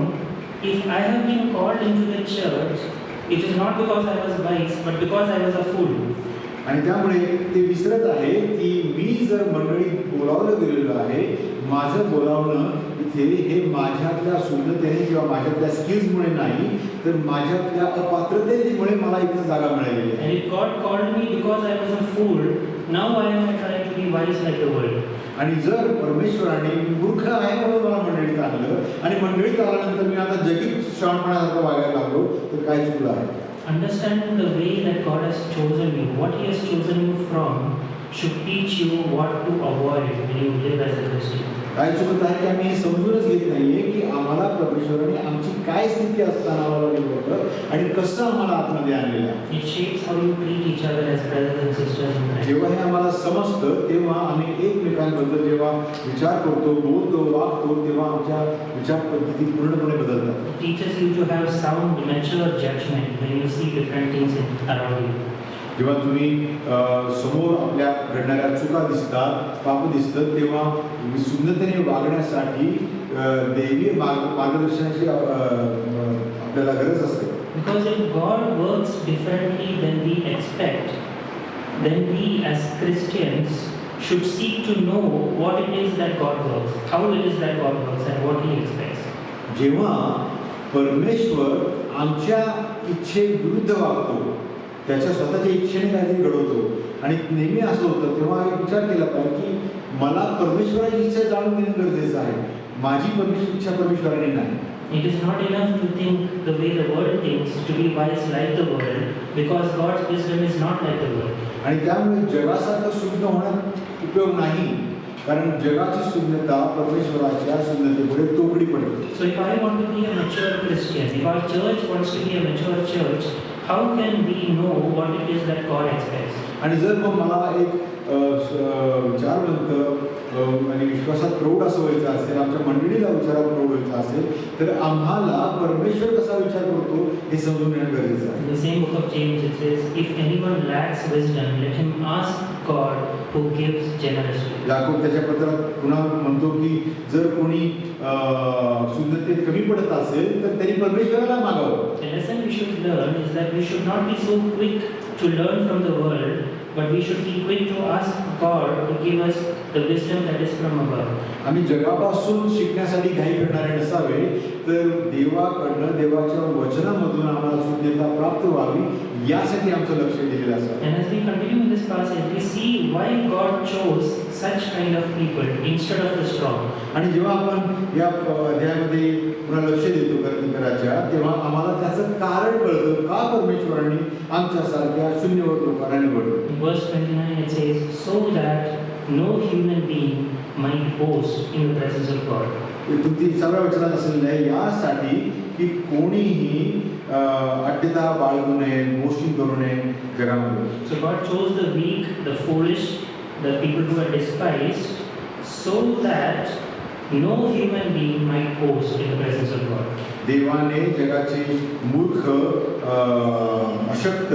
if I have been called into the church, it is not because I was wise, but because I was a fool. आणि त्यामुळे ते विसरत आहे की मी जर मंडळीत बोलावलं गेलेलं आहे, माझं बोलावणं इथे हे माझ्यातल्या शून्यतेने किंवा माझ्यातल्या स्किल्समुळे नाही, तर माझ्यातल्या अपात्रतेमुळे मला इथे जागा मिळालेली आहे. And if God called me because I was a fool, now why am I trying to be wise like the world? आणि जर परमेश्वराने मूर्ख आहे म्हणून मला मंडळीत आणलं आणि मंडळीत आल्यानंतर मी आता जगी शहाणपणासारखं वागायला लागलो तर काय चुकलं आहे? Understanding the way that God has chosen you, what He has chosen you from, should teach you what to avoid when you live as a Christian. काय चुकत आहे की आम्ही हे समजूनच घेत नाहीये की आम्हाला परमेश्वराने आमची काय स्थिती असताना आम्हाला निवडलं आणि कसं आम्हाला आतमध्ये आणलेलं आहे. It shapes how you treat each other as brothers and sisters in Christ. जेव्हा हे आम्हाला समजतं तेव्हा आम्ही एकमेकांबद्दल जेव्हा विचार करतो, बोलतो, वागतो तेव्हा आमच्या विचार पद्धती पूर्णपणे बदलतात. It teaches you to have sound, mature judgment when you see different things around you. जेव्हा तुम्ही समोर आपल्या घडणाऱ्या चुका दिसतात, पाप दिसतं, तेव्हा शून्यतेने वागण्यासाठी दैवी मार्गदर्शनाची आपल्याला गरज असते. Because if God works differently than we expect, then we as Christians should seek to know what it is that God works, how it is that God works, and what He expects. जेव्हा परमेश्वर आमच्या इच्छेविरुद्ध वागतो, त्याच्या स्वतःच्या इच्छेने काहीतरी घडवतो. आणि नेहमी असं होतं तेव्हा एक विचार केला पाहिजे की मला परमेश्वराची इच्छा जाणून घेणं गरजेचं आहे. माझी इच्छा परमेश्वराने नाही. It is not enough to think the way the world thinks, to be wise like the world, because God's wisdom is not like the world. आणि त्यामुळे जगासारखं शुद्ध होण्यात उपयोग नाही, कारण जगाची शून्यता परमेश्वराच्या शून्यतेपुढे तोकडी पडते. So if I want to be a mature Christian, if our church wants to be a mature church, how can we know what it is that God expects? आणि जर मग मला एक विचारवंत आणि विश्वासात प्रौढ असं व्हायचं असेल, आमच्या मंडळीला विचारात प्रौढ व्हायचं असेल, तर आम्हाला परमेश्वर कसा विचार करतो हे समजून घेणं गरजेचं आहे. In the same book of James it says, if anyone lacks wisdom, let him ask God who gives generously. Yakub त्याच्या पत्रात पुन्हा म्हणतो की जर कोणी शुद्धतेत कमी पडत असेल तर त्यांनी परमेश्वराला मागावं. The lesson we should learn is that we should not be so quick to learn from the world, but we should be quick to ask God to give us the wisdom that is from above. आम्ही जगापासून शिकण्यासाठी घाई करणारे नसावे, तर देवाकडनं देवाच्या वचनामधून आम्हाला शुद्धता प्राप्त व्हावी यासाठी आमचं लक्ष दिलेलं असावं. And as we continue in this passage, we see why God chose such kind of people instead of the strong. आणि जेव्हा आपण या अध्यायामध्ये पुन्हा लक्ष देतो कर्तृत्वाच्या, तेव्हा आम्हाला त्याचं कारण कळतं का परमेश्वराने आमच्यासारख्या शून्यवत लोकांना निवडलं. In verse 29 it says, so that no human being might boast in the presence of God. तुमची 30व्या वचनात असलेलं आहे यासाठी की कोणीही अड्डता बाळगू नये, बोस्टिंग करू नये जगामध्ये. So God chose the weak, the foolish, the people who are despised, so that no human being might boast in the presence of God. देवाने जगाचे मूर्ख, अशक्त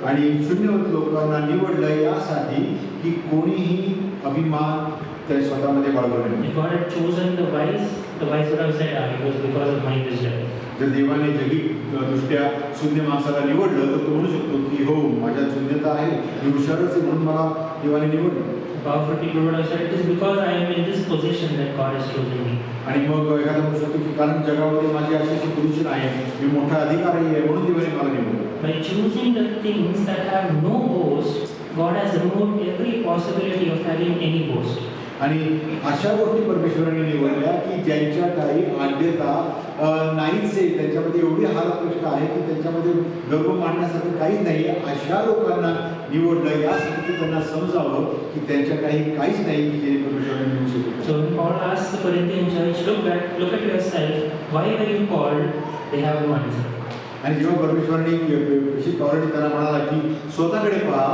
आणि शून्यवत लोकांना निवडलं यासाठी की कोणीही अभिमान त्या स्वतःमध्ये बाळगू नये. If God had chosen the wise would have said, it was because of my wisdom. जर देवाने जगी दृष्ट्या शून्य माणसाला निवडलं तर तो म्हणू शकतो की हो माझ्यात शून्यता आहे, मी हुशारच आहे म्हणून मला देवाने निवडलं. Powerful people would have said, it is because I am in this position that God has chosen me. आणि मग एखादा म्हणू शकतो की कारण जगामध्ये माझी अशी पोझिशन आहे, मी मोठा अधिकारी आहे म्हणून देवाने मला निवडलं. By choosing the things that have no boast, God has removed every possibility of having any boast. आणि अशा गोष्टी परमेश्वराने निवडल्या की ज्यांच्या काही आद्यता नाहीच आहे, त्यांच्यामध्ये एवढी हालअपेष्टा आहे की त्यांच्यामध्ये गर्व मांडण्यासारखं काहीच नाही. अशा लोकांना निवडलं यासाठी की त्यांना समजावं की त्यांच्या काही काहीच नाही की जे परमेश्वराने निवडू शकतो. So when Paul asks the Corinthian church, look at yourself, why were you called? They have no answer. आणि जेव्हा परमेश्वराने त्यांना म्हणाला की स्वतःकडे पहा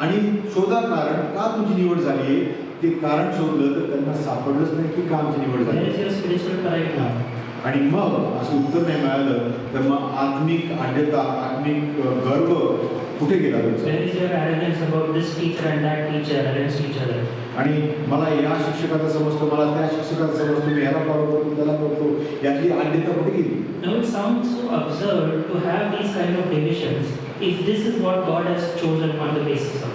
आणि शोधा कारण का तुमची निवड झाली आहे, ते कारण शोधलं तर त्यांना सापडलंच नाही की का आमची निवड Where झाली. is your spiritual pride now? आणि मग असं उत्तर नाही मिळालं तर मग आत्मिक आढ्यता, आत्मिक गर्व कुठे गेला तुमचा? Where is your arrogance about this teacher and that teacher against each other? आणि मला या शिक्षकाचा समजतो, मला त्या शिक्षकाचा समजतो, मी ह्याला फॉलो करतो त्याला करतो, यातली आढ्यता कुठे गेली? Now it sounds so absurd to have these kind of divisions if this is what God has chosen on the basis of.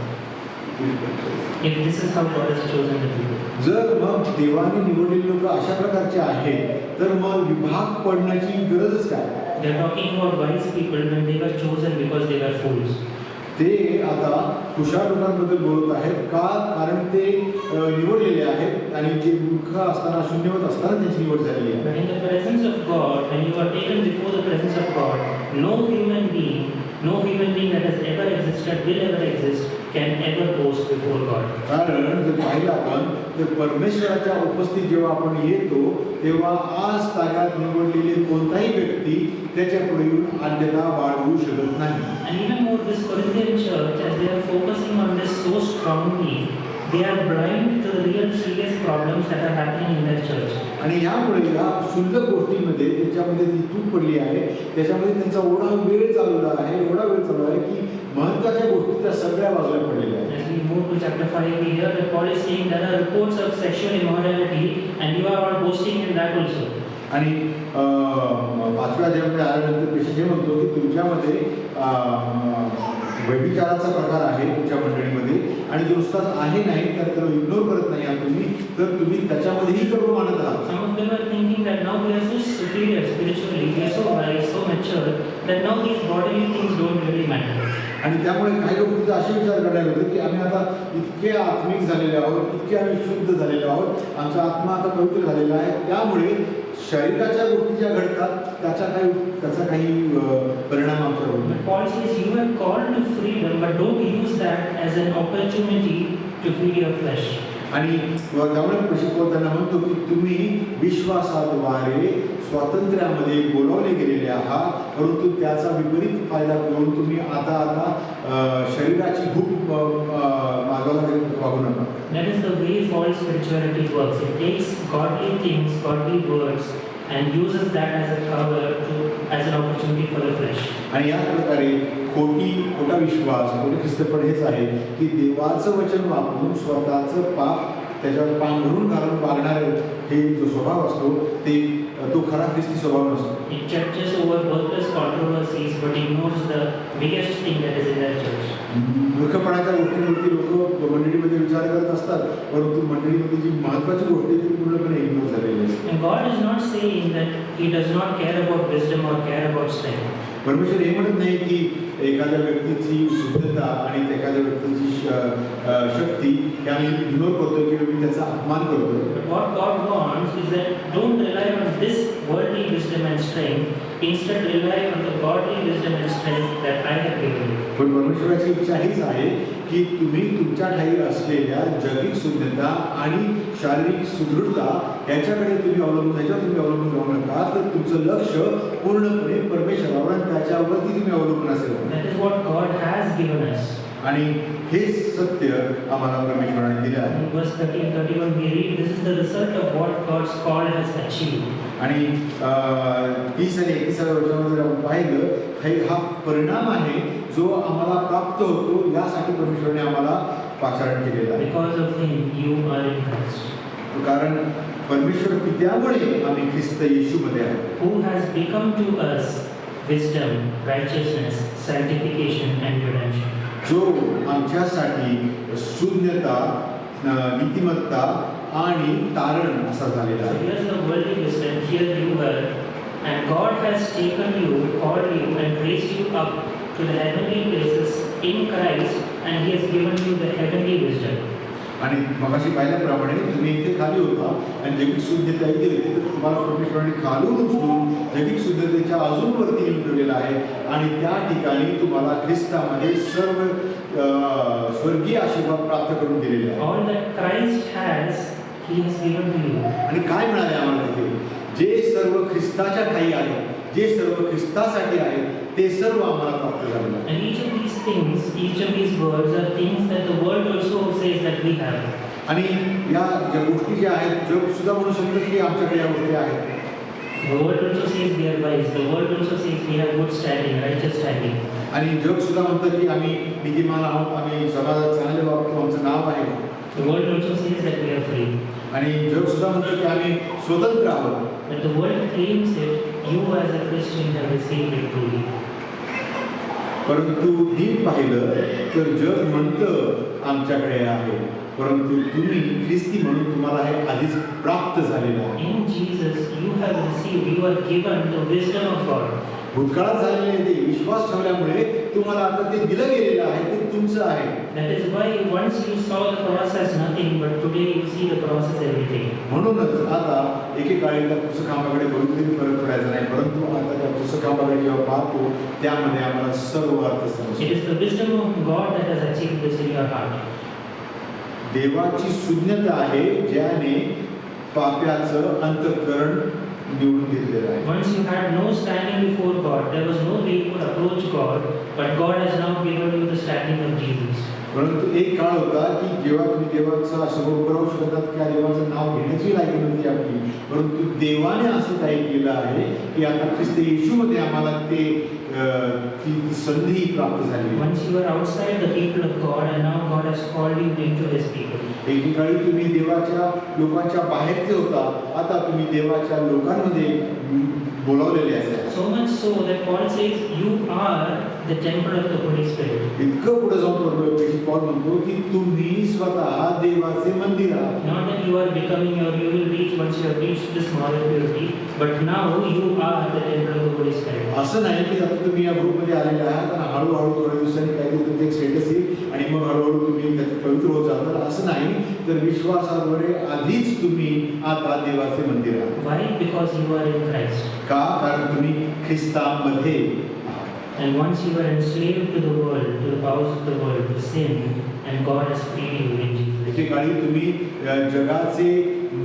If this is how God has chosen the people. जर मग देवाने निवडलेली लोक अशा प्रकारचे आहेत तर मग विभाग पडण्याची गरजच काय? They are talking about wise people when they were chosen because they were fools. ते आता हुशार लोकांबद्दल बोलत आहेत का? कारण ते निवडलेले आहेत आणि ते मूर्ख असताना, शून्यवत असताना त्यांची निवड झालेली आहे. But in the presence of God, when you are taken before the presence of God, no human being that has ever existed, will ever exist, can ever boast before God. कारण जर पाहिलं आपण तर परमेश्वराच्या उपस्थित जेव्हा आपण येतो तेव्हा आज तागात निवडलेली कोणताही व्यक्ती त्याच्या पुढे येऊन आढ्यता बाळगू शकत नाही. And even more, this Corinthian church, as they are focusing on this so strongly, they are blind to the real serious problems that are happening in their church. आणि यामुळे या शुल्लक गोष्टीमध्ये त्याच्यामध्ये जी तूट पडली आहे, त्याच्यामध्ये त्यांचा एवढा वेळ चालवला आहे की महत्त्वाच्या गोष्टी त्या सगळ्या बाजूला पडलेल्या आहेत. As we move to chapter 5, we hear that Paul is saying there are reports of sexual immorality and you are all boasting in that also. आणि 5व्या अध्यायामध्ये आल्यानंतर पेशी म्हणतो की तुमच्यामध्ये व्यभिचाराचा प्रकार आहे तुमच्या मंडळीमध्ये आणि जो नुसताच आहे नाही तर त्याला इग्नोर करत नाही आहात तुम्ही, तर तुम्ही त्याच्यामध्येही गर्व मानत आहात. Some of them are thinking that now we are so superior spiritually, we are so wise, so mature, that now these bodily things don't really matter. आणि त्यामुळे काही लोक तिथे असे विचार करायला होते की आम्ही आता इतके आत्मिक झालेले आहोत, इतके आम्ही शुद्ध झालेले आहोत, आमचा आत्मा आता पवित्र झालेला आहे, त्यामुळे शरीराच्या गोष्टी ज्या घडतात त्याचा काही परिणाम आमच्यावर होत नाही. But Paul says you are called to freedom, but don't use that as an opportunity to feed your flesh. आणि त्यामुळे पौल त्यांना म्हणतो की तुम्ही विश्वासाद्वारे स्वातंत्र्यामध्ये बोलावले गेलेले आहात, परंतु त्याचा विपरीत फायदा करून तुम्ही आता शरीराची भूक मागायला वागू नका. That is the way false spirituality works. It takes godly things, godly words, and uses that as a cover as an opportunity for the flesh. आणि या प्रकारे खोटा विश्वास, खोटे ख्रिस्तपण हेच आहे की देवाचं वचन वापरून स्वतःचं पाप त्याच्यावर पांघरून घालून वागणारे हे जो स्वभाव असतो तो खरा ख्रिस्ती स्वभाव नसतो. It judges over worthless controversies, but ignores the biggest thing that is in their church. मूर्खपणाच्या गोष्टींवरती लोक मंडळीमध्ये विचार करत असतात, परंतु मंडळीमध्ये जी महत्त्वाची गोष्ट आहे ती पूर्णपणे इग्नोर झालेली असते. And God is not saying that He does not care about wisdom or care about strength. परमेश्वर हे म्हणत नाही की एखाद्या व्यक्तीची शुद्धता आणि एखाद्या व्यक्तीची शक्ती हे आम्ही इग्नोर करतो किंवा मी त्याचा अपमान करतो. But what God wants is that don't rely on this worldly wisdom and strength. Instead, rely on the godly wisdom and strength that I have given you. पण परमेश्वराची इच्छा हीच आहे की तुम्ही तुमच्या ठाई असलेल्या जगिक शुद्धता आणि शारीरिक सुदृढता याच्याकडे तुम्ही अवलंबून राहू नका, तर तुमचं लक्ष पूर्णपणे परमेश्वरावर आणि त्याच्यावरती तुम्ही अवलंबून असेल. That is what God has given us. आणि हे सत्य आम्हाला परमेश्वराने दिले आहे. In verse 30 and 31 we read, this is the result of what God's call has achieved. आणि 30 आणि 31 वर्षामध्ये जर आपण पाहिलं हा परिणाम आहे जो आम्हाला प्राप्त होतो, यासाठी परमेश्वराने आम्हाला पाचारण केलेलं आहे. Because of Him you are in Christ. कारण परमेश्वर पित्यामुळे आम्ही ख्रिस्त येशूमध्ये आहोत. Who has become to us wisdom, righteousness, sanctification and redemption. जो आमच्यासाठी शून्यता, नीतिमत्ता आणि तारण असा झालेला So आहे. here's the worldly wisdom, here you were, and God has taken you, called you and raised you up to the heavenly places in Christ, and He has given you the heavenly wisdom. आणि मगाशी पाहिल्याप्रमाणे तुम्ही इथे खाली होता आणि जगिक शुद्धता इथे होती, तर तुम्हाला परमेश्वराने खालून उचलून जगिक शुद्धतेच्या अजून वरती येऊन ठेवलेलं आहे आणि त्या ठिकाणी तुम्हाला ख्रिस्तामध्ये सर्व स्वर्गीय आशीर्वाद प्राप्त करून दिलेले आहे. All that Christ has, He has given to you. आणि काय मिळाले आम्हाला तिथे? जे सर्व ख्रिस्ताच्या ठाई आहे, जे सर्व ख्रिस्तासाठी आहे, ते सर्व आम्हाला प्राप्त झाले. And each of these things, each of these words are things that the world also says that we have. आणि या ज्या गोष्टी ज्या आहेत, जग सुद्धा म्हणू शकतो की आमच्याकडे या गोष्टी आहेत. The world also says we are wise. The world also says we have good standing, righteous standing. आणि जग सुद्धा म्हणतं की आम्ही नीतिमान आहोत, आम्ही समाजात चांगले वागतो, आमचं नाव आहे. The world also says that we are free. आणि जग सुद्धा म्हणतं की आम्ही स्वतंत्र आहोत. But the world claims it, you as a Christian have received it truly. परंतु नीट पाहिलं तर जग म्हणतं आमच्याकडे आहे, परंतु तुम्ही ख्रिस्ती म्हणून तुम्हाला हे आधीच प्राप्त झालेलं आहे. In Jesus, you have received, you are given the wisdom of God. भूतकाळात झालेले ते विश्वास ठेवल्यामुळे तुम्हाला आता ते दिलं गेलेलं आहे, ते तुमचं आहे. That is why once you saw the cross as nothing, but today you see the cross as everything. म्हणूनच आता एकेकाळी त्या पुस्तकांकडे बघितलेली फरक पडायचा नाही, परंतु आता त्या पुस्तकांकडे जेव्हा पाहतो त्यामध्ये आम्हाला सर्व अर्थ समजतो. It is the wisdom of God that has achieved this in your heart. देवाची शून्यता आहे ज्याने पाप्याचं अंतःकरण निवडून घेतलेलं आहे. Once you had no standing before God, there was no way you could approach God, but God has now given you the standing of Jesus. परंतु एक काळ होता की जेव्हा तुम्ही देवाचा समोर उभं राहू शकतात, त्या देवाचं नाव घेण्याची लायकी नव्हती आपली, परंतु देवाने असं काही केलं आहे की आता ख्रिस्त येशूमध्ये आम्हाला ती संधी प्राप्त झाली. Once you were outside the people of God, and now God has called you into His people. एकेकाळी तुम्ही देवाच्या लोकांच्या बाहेरचे होता, आता तुम्ही देवाच्या लोकांमध्ये बोलावलेले असाल. So much so that Paul says you are the temple of the Holy Spirit. इतकं पुढे जाऊन पॉल म्हणतो की तुम्ही स्वतः देवाचे मंदिर आहात. Not that you are becoming or you will reach once you have reached this moral purity, but now you are the temple of the Holy Spirit. असं नाही की आता तुम्ही या ग्रुपमध्ये आलेले आहात आणि हळूहळू थोड्या दिवसांनी काहीतरी तुमचं एक स्टेटस येईल आणि मग हळूहळू तुम्ही त्याचे पवित्र होत जाल. तर असं नाही, तर विश्वासाद्वारे आधीच तुम्ही आता देवाचे मंदिर आहात. Why? Because you are in Christ. का? कारण तुम्ही ख्रिस्तामध्ये आहात. And once you were enslaved to the world, to the powers of the world, to sin, and God has freed you in Jesus. एकेकाळी तुम्ही जगाचे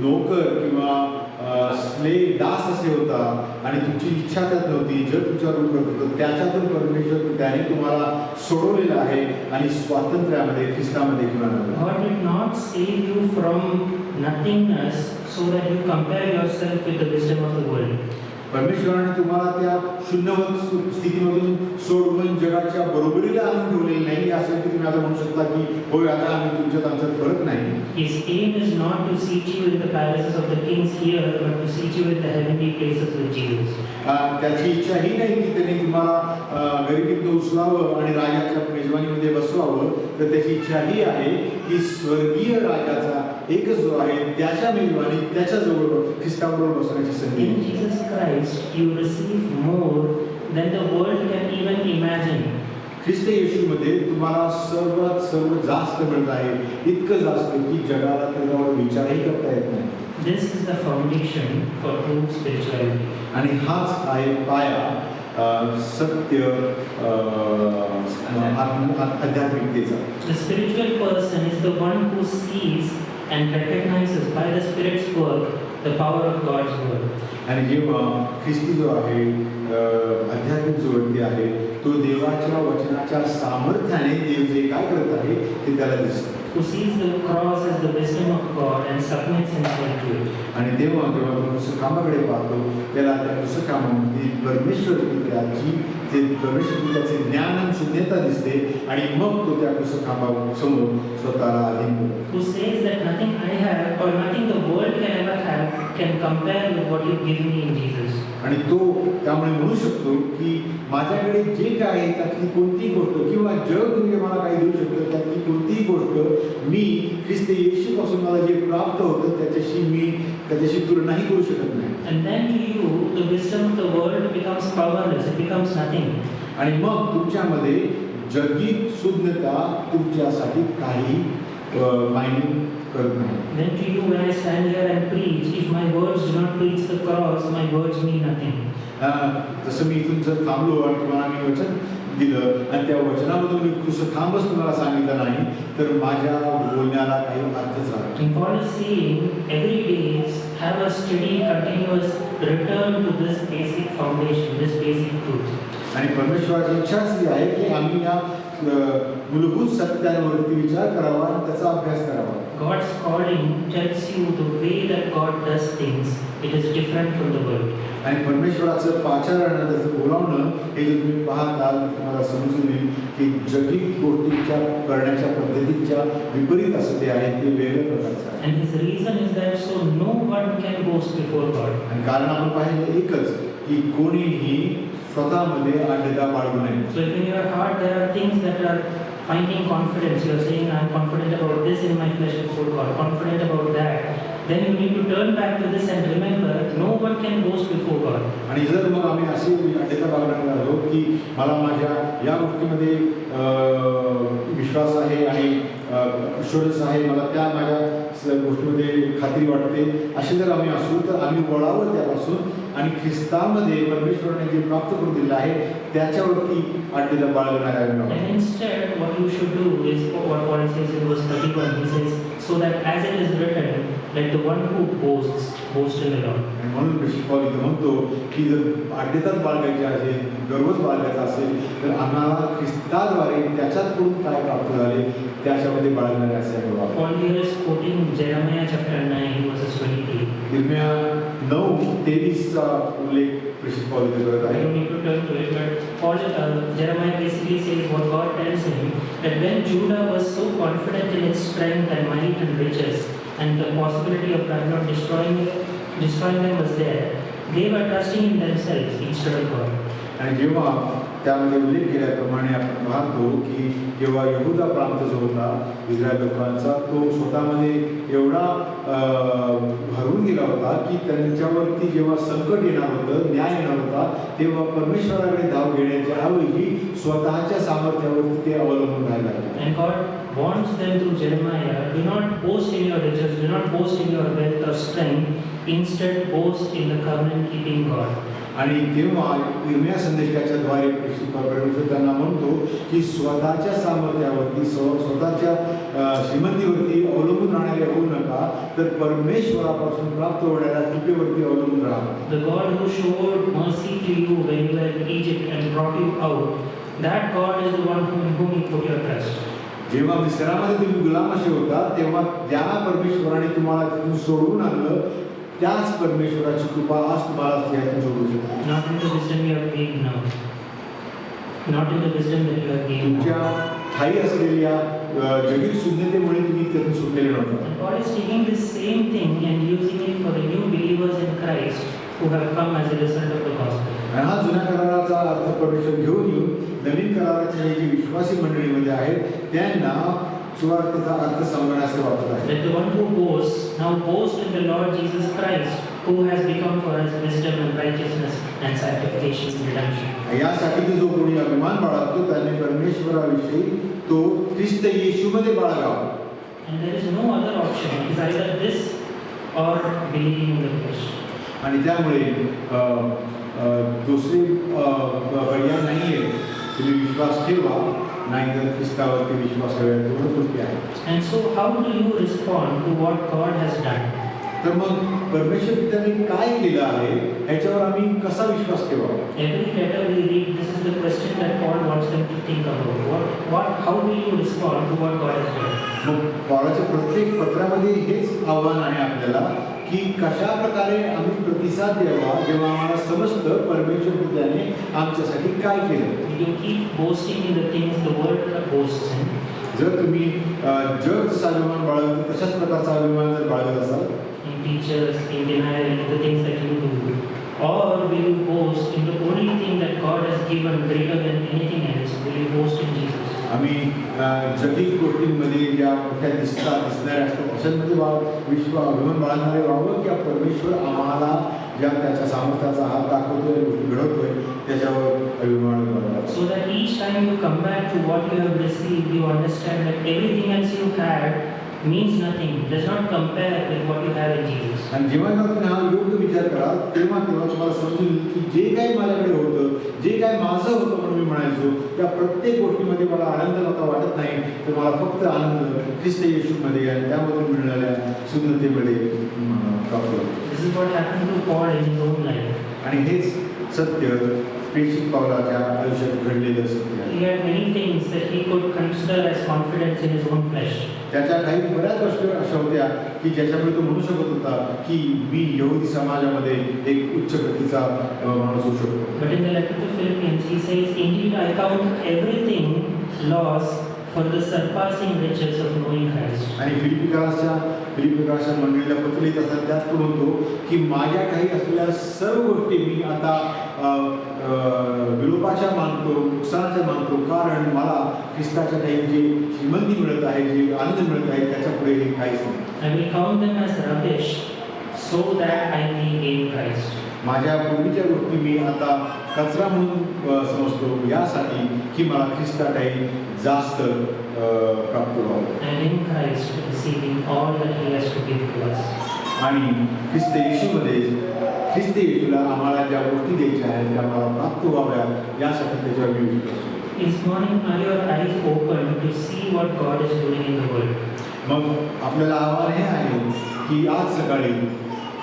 नोकर किंवा स्लेव दास असे होता आणि तुमची इच्छा त्यात नव्हती, जग तुमच्यावर करत होतं, त्याच्यातून परमेश्वर त्याने तुम्हाला सोडवलेलं आहे आणि स्वातंत्र्यामध्ये ख्रिस्तामध्ये घेऊन आणलं. God did not save you from nothingness so that you compare yourself with the wisdom of the world. परमेश्वराने तुम्हाला त्या शून्यवत स्थितीमधून सोडवून जगाच्या बरोबरीला आणून ठेवलेलं नाही. असं की तुम्ही आता म्हणू शकता की होय आता आम्ही तुमच्यात आमचा फरक नाही. His aim is not to seat you in the palaces of the kings here, but to seat you in the heavenly places with Jesus. त्याची इच्छा ही नाही की त्यांनी तुम्हाला गरिबीतून उचलावं आणि राजाच्या मेजवानीमध्ये बसवावं, तर त्याची इच्छा ही आहे की स्वर्गीय राजाचा एकच जो आहे त्याच्या मेजवानी त्याच्याजवळ ख्रिस्ताबरोबर बसण्याची संधी. In Jesus Christ, you receive more than the world can even imagine. ख्रिस्त येशूमध्ये तुम्हाला सर्व जास्त मिळत आहे, इतकं जास्त की जगाला त्याच्यावर विचारही करता येत नाही. This is the foundation for true spirituality. आणि हाच आहे पाया सत्य आध्यात्मिकतेचा. The spiritual person is the one who sees and recognizes by the Spirit's work the power of God's word. आणि जेव्हा ख्रिस्ती जो आहे आध्यात्मिक जो व्यक्ती आहे तो देवाच्या वचनाच्या सामर्थ्याने देव जे काय करत आहे ते त्याला दिसतं. Who sees the cross as the wisdom of God and submits himself to it. आणि तेव्हा जेव्हा तो पुस्तकाकडे पाहतो त्याला त्या पुस्तकामध्ये परमेश्वर त्याची ते परमेश्वर त्याचे ज्ञान आणि शून्यता दिसते आणि मग तो त्या पुस्तकासमोर स्वतःला अधीन करतो. Who says that nothing I have or nothing the world can ever have can compare with what you give me in Jesus. आणि तो त्यामुळे म्हणू शकतो की माझ्याकडे जे काय आहे त्यातली कोणतीही गोष्ट किंवा जग म्हणजे मला काही देऊ शकतं त्यातली कोणतीही गोष्ट मी ख्रिस्त येशूपासून मला जे प्राप्त होतं त्याच्याशी तुलनाही करू शकत नाही. And then to you the wisdom of the world becomes powerless, it becomes nothing. आणि मग तुमच्यामध्ये जगीत शुद्धता तुमच्यासाठी काही मायने करत नाही. Then to you when I stand here and preach, if my words do not preach the cross, my words mean nothing. जसं मी इथून जर थांबलो आणि तुम्हाला मी वचन दिलं आणि त्या वचनामधून मी खांबच तुम्हाला सांगितलं नाही तर माझ्या बोलण्याला काही अर्थच राहतो. And Paul is saying every day have a steady, continuous return to this basic foundation, this basic truth. आणि परमेश्वराची इच्छा अशी आहे की आम्ही या मूलभूत सत्यांवरती विचार करावा आणि त्याचा अभ्यास करावा. God's calling tells you the way that God does things, it is different from the world. आणि परमेश्वराचं पाचारण त्याचं बोलावणं हे जे तुम्ही पाहताल तुम्हाला समजून येईल की जगिक गोष्टींच्या करण्याच्या पद्धतीच्या विपरीत असं ते आहे ते वेगळ्या प्रकारचं आहे. And his reason is that so no one can boast before God. आणि कारण आपण पाहिजे एकच की कोणीही स्वतःमध्ये आढळता बाळगू नये. So if in your heart there are things that are finding confidence, you are saying I am confident about this in my flesh before God, confident about that, then you need to turn back to this and remember no one can boast before God. आणि जर मग आम्ही अशी आढळता बाळगणार आहोत की मला माझ्या या गोष्टीमध्ये विश्वास आहे आणि विश्वास आहे मला त्या माझ्या गोष्टीमध्ये खात्री वाटते असे जर आम्ही असू तर आम्ही वळावं त्यापासून आणि ख्रिस्तामध्ये परमेश्वराने जे प्राप्त करून दिलं आहे त्याच्यावरती आढळता बाळगणार आहे. And instead what you should do is what Paul says in verse 31. He says so that as it is written, let the one who boasts boast in the Lord. आणि म्हणून पौल इथं म्हणतो की जर आढळताच बाळगायचे असेल गर्वच बाळगायचा असेल तर आम्हाला ख्रिस्ताद्वारे त्याच्यातून काय प्राप्त झाले त्याच्यामध्ये बाळगणारे असे आहे. Paul here is quoting Jeremiah chapter 9 verses 23. इर्मिया 9:23 चा उल्लेख पौल इथे करत I आहे. don't need to turn to it, but Paul, Jeremiah basically says what God tells him, that when Judah was so confident in its strength and might and riches, and the possibility of Babylon destroying them was there, they were trusting in themselves instead of God. आणि जेव्हा त्यामध्ये उल्लेख केल्याप्रमाणे आपण पाहतो की जेव्हा यहुदा प्रांत जो होता इस्रायल लोकांचा, तो स्वतःमध्ये एवढा हरवून गेला होता की त्यांच्यावरती जेव्हा संकट येणार होतं, न्याय येणार होता, तेव्हा परमेश्वराकडे धाव घेण्याच्या ऐवजी स्वतःच्या सामर्थ्यावरती ते अवलंबून राहायला लागले. And God warns them through Jeremiah, do not boast in your riches, do not boast in your wealth or strength, instead boast in the covenant keeping God. आणि तेव्हा इर्मिया संदेशाच्या द्वारे परमेश्वर त्यांना म्हणतो की स्वतःच्या सामर्थ्यावरती स्वतःच्या श्रीमंतीवरती अवलंबून राहणारे होऊ नका, तर परमेश्वरापासून प्राप्त होणाऱ्या कृपेवरती अवलंबून राहा. The God who showed mercy to you when you were in Egypt and brought you out, that God is the one in whom you put your trust. जेव्हा मिस्रामध्ये तुम्ही गुलामाशी होता, तेव्हा ज्या परमेश्वराने तुम्हाला तिथून सोडवून आणलं, त्याच परमेश्वराची कृपा आज तुम्हाला त्यातून जोडू शकते. Not in the wisdom you have gained now. Not in the wisdom that you have gained तुमच्या now. ठाई असलेल्या जटिल शून्यतेमुळे तुम्ही त्यातून सुटलेले नव्हता. And God is taking this same thing and using it for the new believers in Christ who have come as a result of the gospel. आणि हा जुन्या कराराचा अर्थ परमेश्वर घेऊन येऊन नवीन कराराच्या जी विश्वासी मंडळीमध्ये आहेत त्यांना सुवार्तेचा अर्थ समजण्याचे वाटत आहे. That the one who boasts now boast in the Lord Jesus Christ, who has become for us wisdom and righteousness and sanctification and redemption. यासाठी जो कोणी अभिमान बाळगतो त्याने परमेश्वराविषयी तो ख्रिस्त येशूमध्ये बाळगावा. And there is no other option. It is either this or believing in the flesh. आणि त्यामुळे दुसरी पर्याय नाही आहे. तुम्ही विश्वास ठेवा, नाहीतर ख्रिस्तावरती विश्वास ठेवा, दोन गोष्टी आहेत. And so how do you respond to what God has done? तर मग परमेश्वर पित्याने काय केलं आहे ह्याच्यावर आम्ही कसा विश्वास ठेवावा? Every letter we read, this is the question that Paul wants them to think about. How do you respond to what God has done? मग पौलाच्या प्रत्येक पत्रामध्ये हेच आव्हान आहे आपल्याला की कशा प्रकारे आम्ही प्रतिसाद द्यावा जेव्हा आम्हाला समजतं परमेश्वर पित्याने आमच्यासाठी काय केलं. You keep boasting in the things the world boasts in. जर तुम्ही जग जसा अभिमान बाळगतो तशाच प्रकारचा अभिमान जर बाळगत असाल, In teachers, in denial, in the things that you do, or will you boast in the only thing that God has given greater than anything else? Will you boast in Jesus? आम्ही जटिल गोष्टींमध्ये ज्या मोठ्या दिसणाऱ्या असतात अशांमध्ये अभिमान बाळगणारे व्हावं की परमेश्वर आम्हाला ज्या त्याच्या सामर्थ्याचा हात दाखवतोय, गोष्टी घडवतोय त्याच्यावर अभिमान बाळगावा. So that each time you come back to what you have received, you understand that everything else you had means nothing, does not compare with what you have in Jesus. आणि जेव्हा तुम्ही हा योग्य विचार कराल तेव्हा तुम्हाला समजून येईल की जे काही माझ्याकडे होतं, जे काही माझं होतं म्हणून मी म्हणायचो, त्या प्रत्येक गोष्टीमध्ये मला आनंद नव्हता वाटत नाही, तर मला फक्त आनंद ख्रिस्त येशूमध्ये आणि त्यामधून मिळणाऱ्या सुंदरतेमध्ये प्राप्त होतो. This is what happened to Paul in his own life. आणि हेच सत्य प्रेषित पावलाच्या आयुष्यात घडलेलं सत्य आहे. He had many things that he could consider as confidence in his own flesh. त्याच्या काही बऱ्याच गोष्टी अशा होत्या की ज्याच्यामुळे तो म्हणू शकत होता की मी यहुदी समाजामध्ये एक उच्च प्रतीचा माणूस होऊ शकतो. But in the letter to Philippians, he says, "Indeed, I count everything loss for the surpassing riches of knowing Christ." आणि फिलिपिकराच्या मंडळीला पत्र लिहित असतात त्यात तो म्हणतो की माझ्या काही असलेल्या सर्व गोष्टी मी आता विलोपाच्या मानतो, नुकसानाच्या मानतो, कारण मला ख्रिस्ताच्या काही जे श्रीमंती मिळत आहे, जे आनंद मिळत आहे त्याच्या पुढे हे काहीच नाही. I will count them as rubbish so that I may gain Christ. माझ्या पूर्वीच्या गोष्टी मी आता कचरा म्हणून समजतो यासाठी की मला ख्रिस्तासाठी जास्त प्राप्त व्हावं. And in Christ receiving all that he has to give to us. आणि ख्रिस्त येशूमध्ये ख्रिस्त येशूला आम्हाला ज्या गोष्टी द्यायच्या आहेत त्या आम्हाला प्राप्त व्हाव्या यासाठी त्याच्यावर मी विश्वास करतो. This morning, are your eyes open to see what God is doing in the world? मग आपल्याला आव्हान हे आहे की आज सकाळी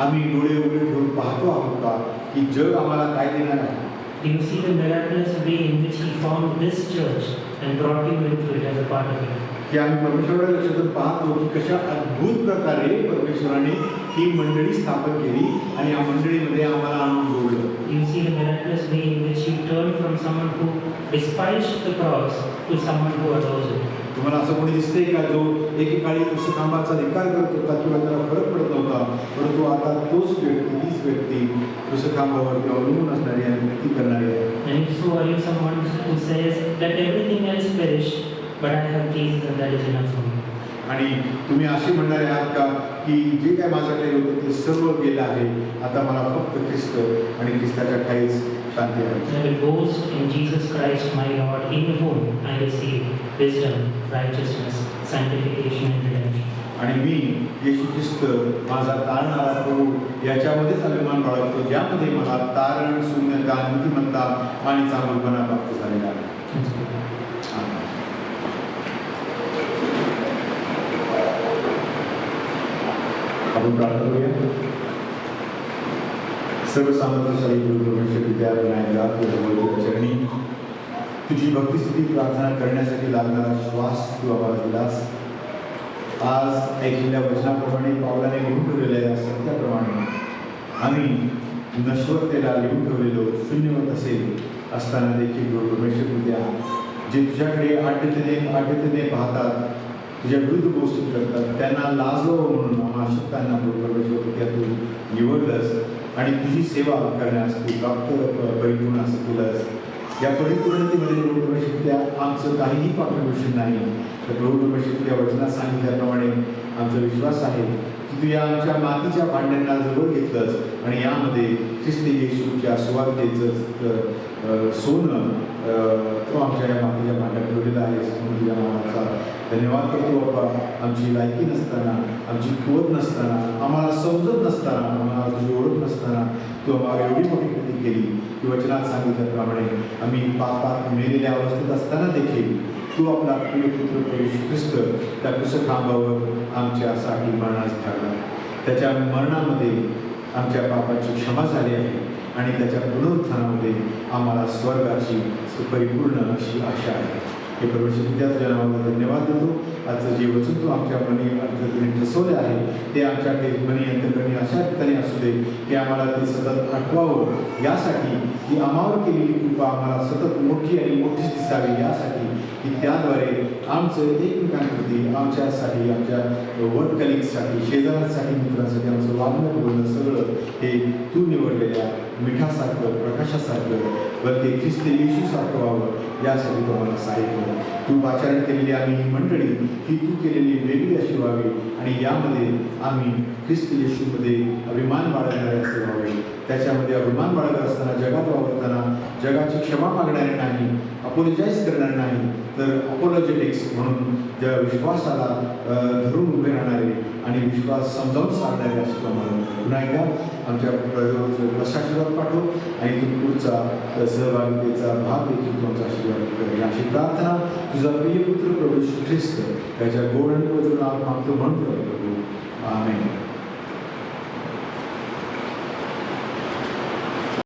आम्ही डोळे उघडे ठेवून पाहतो आहोत का की जग आम्हाला काय देणार आहे. Do you see the miraculous way in which he found this church and brought you into it as a part of it? की आम्ही परमेश्वराच्या लक्षातून पाहतो की कशा अद्भुत प्रकारे परमेश्वराने ही मंडळी स्थापन केली आणि या मंडळीमध्ये आम्हाला आणून जोडलं. You see the miraculous way in which you turned from someone who despised the cross to someone who adores it. तुम्हाला असं कोणी दिसतंय का जो एकेकाळी पुस्तकांबाचा धिक्कार करत होता किंवा त्याला फरक पडत नव्हता, परंतु आता तीच व्यक्ती पुस्तकांबावरती अवलंबून असणारी आणि कृती करणारी आहे. And if so, are you someone who says, let everything else perish, but I have Jesus and that is enough for me. आणि तुम्ही असे म्हणणारे आहात का की जे काय माझ्याकडे होतं ते सर्व गेलं आहे, आता मला फक्त ख्रिस्त आणि ख्रिस्ताच्या ठाईच शांती आहे. I will boast in Jesus Christ my Lord, in whom I receive wisdom, righteousness, sanctification and redemption. आणि मी येशू ख्रिस्त माझा तारणारा प्रभू याच्यामध्येच अभिमान बाळगतो, ज्यामध्ये मला तारण, शून्यता, नीतिमत्ता आणि चांगुलपणा प्राप्त झालेला आहे. आमेन. आपण प्रार्थना करूया. सर्व सामर्थ्यशाली परमेश्वर पित्या विनायका तुझ्या चरणी तुझी भक्तिस्तुती प्रार्थना करण्यासाठी लागणारा श्वास तू आम्हाला दिलास. आज ऐकलेल्या वचनाप्रमाणे पावलाने लिहून ठेवलेल्या या सत्याप्रमाणे आम्ही नश्वरतेला लिहून ठेवलेलो शून्यवत असेल असताना देखील परमेश्वर विद्या जे तुझ्याकडे आढ्यतेने पाहतात, तुझ्या विरुद्ध गोष्टी करतात, त्यांना लाजवावं म्हणून आम्हा शक्तांना परमेश्वर विद्या तू निवडलंस आणि तुझी सेवा करण्यास तू प्राप्त परिपूर्ण असं केलंस. या परिपूर्णतेमध्ये प्रभू परमेश्वर आमचं काहीही पापदूषण नाही. तर प्रभू परमेश्वर त्या वचनात सांगितल्याप्रमाणे आमचा विश्वास आहे की तू या आमच्या मातीच्या भांड्यांना जवळ घेतलंस आणि यामध्ये ख्रिस्त येशूच्या सुवार्तेचं सोनं तो आमच्या या मातीच्या भांड्यात ठेवलेला आहेस. म्हणून तुझ्या नावाचा धन्यवाद करतो बाबा. आमची लायकी नसताना, आमची कुवत नसताना, आम्हाला समजत नसताना, आम्हाला तुझी ओळख नसताना तू आम्हाला एवढी मोठी कृती केली की वचनात सांगितल्याप्रमाणे आम्ही पापात मेलेल्या अवस्थेत असताना देखील तू आपला प्रिय पुत्र येशू ख्रिस्त त्या कुशखांबावर आमच्यासाठी मरणास धाडला. त्याच्या मरणामध्ये आमच्या पापाची क्षमा झाली आहे आणि त्याच्या पुनरुत्थानामध्ये आम्हाला स्वर्गाची परिपूर्ण अशी आशा आहे. हे परमेश्वर त्या तुझ्या नावाला धन्यवाद देतो. आजचं जे वचन तू आमच्या मनी अंतकरणी ठसवले आहे ते आमच्याकडे मनी अंतकरणी अशा ठिकाणी असू दे की आम्हाला ते सतत आठवावं, यासाठी की आम्हावर केलेली कृपा आम्हाला सतत मोठी आणि मोठीच दिसावी, यासाठी की त्याद्वारे आमचं एकमेकांप्रती, आमच्यासाठी, आमच्या वर्क कलिग्ससाठी, शेजाऱ्यांसाठी, मित्रांसाठी आमचं वागणं बोलणं सगळं हे तू निवडलेल्या मिठासारखं, प्रकाशासारखं, बल्कि ख्रिस्त येशूसारखं व्हावं, यासाठी तो आम्हाला सहाय्य कर. तू पाचारण केलेली आम्ही ही मंडळी ही तू केलेली वेगळी अशी व्हावी आणि यामध्ये आम्ही ख्रिस्त येशूमध्ये अभिमान बाळगणारे असे व्हावे. त्याच्यामध्ये अभिमान बाळगत असताना, जगात वावरताना जगाची क्षमा मागणारे नाही, अपोलोजाईज करणारे नाही, तर अपोलॉजेटिक्स म्हणून ज्या विश्वासाला धरून उभे राहणारे आणि विश्वास समजावून सांगणारे असतो. आम्हाला पुन्हा एकदा आमच्या प्रजोचं आशीर्वाद पाठव आणि तू पुढचा सहभागितेचा भाग देखील तुमचा आशीर्वाद कर. अशी प्रार्थना तुझा प्रिय पुत्र प्रभू ख्रिस्त त्याच्या गोड आणि पवित्र नावात मागतो म्हणतो.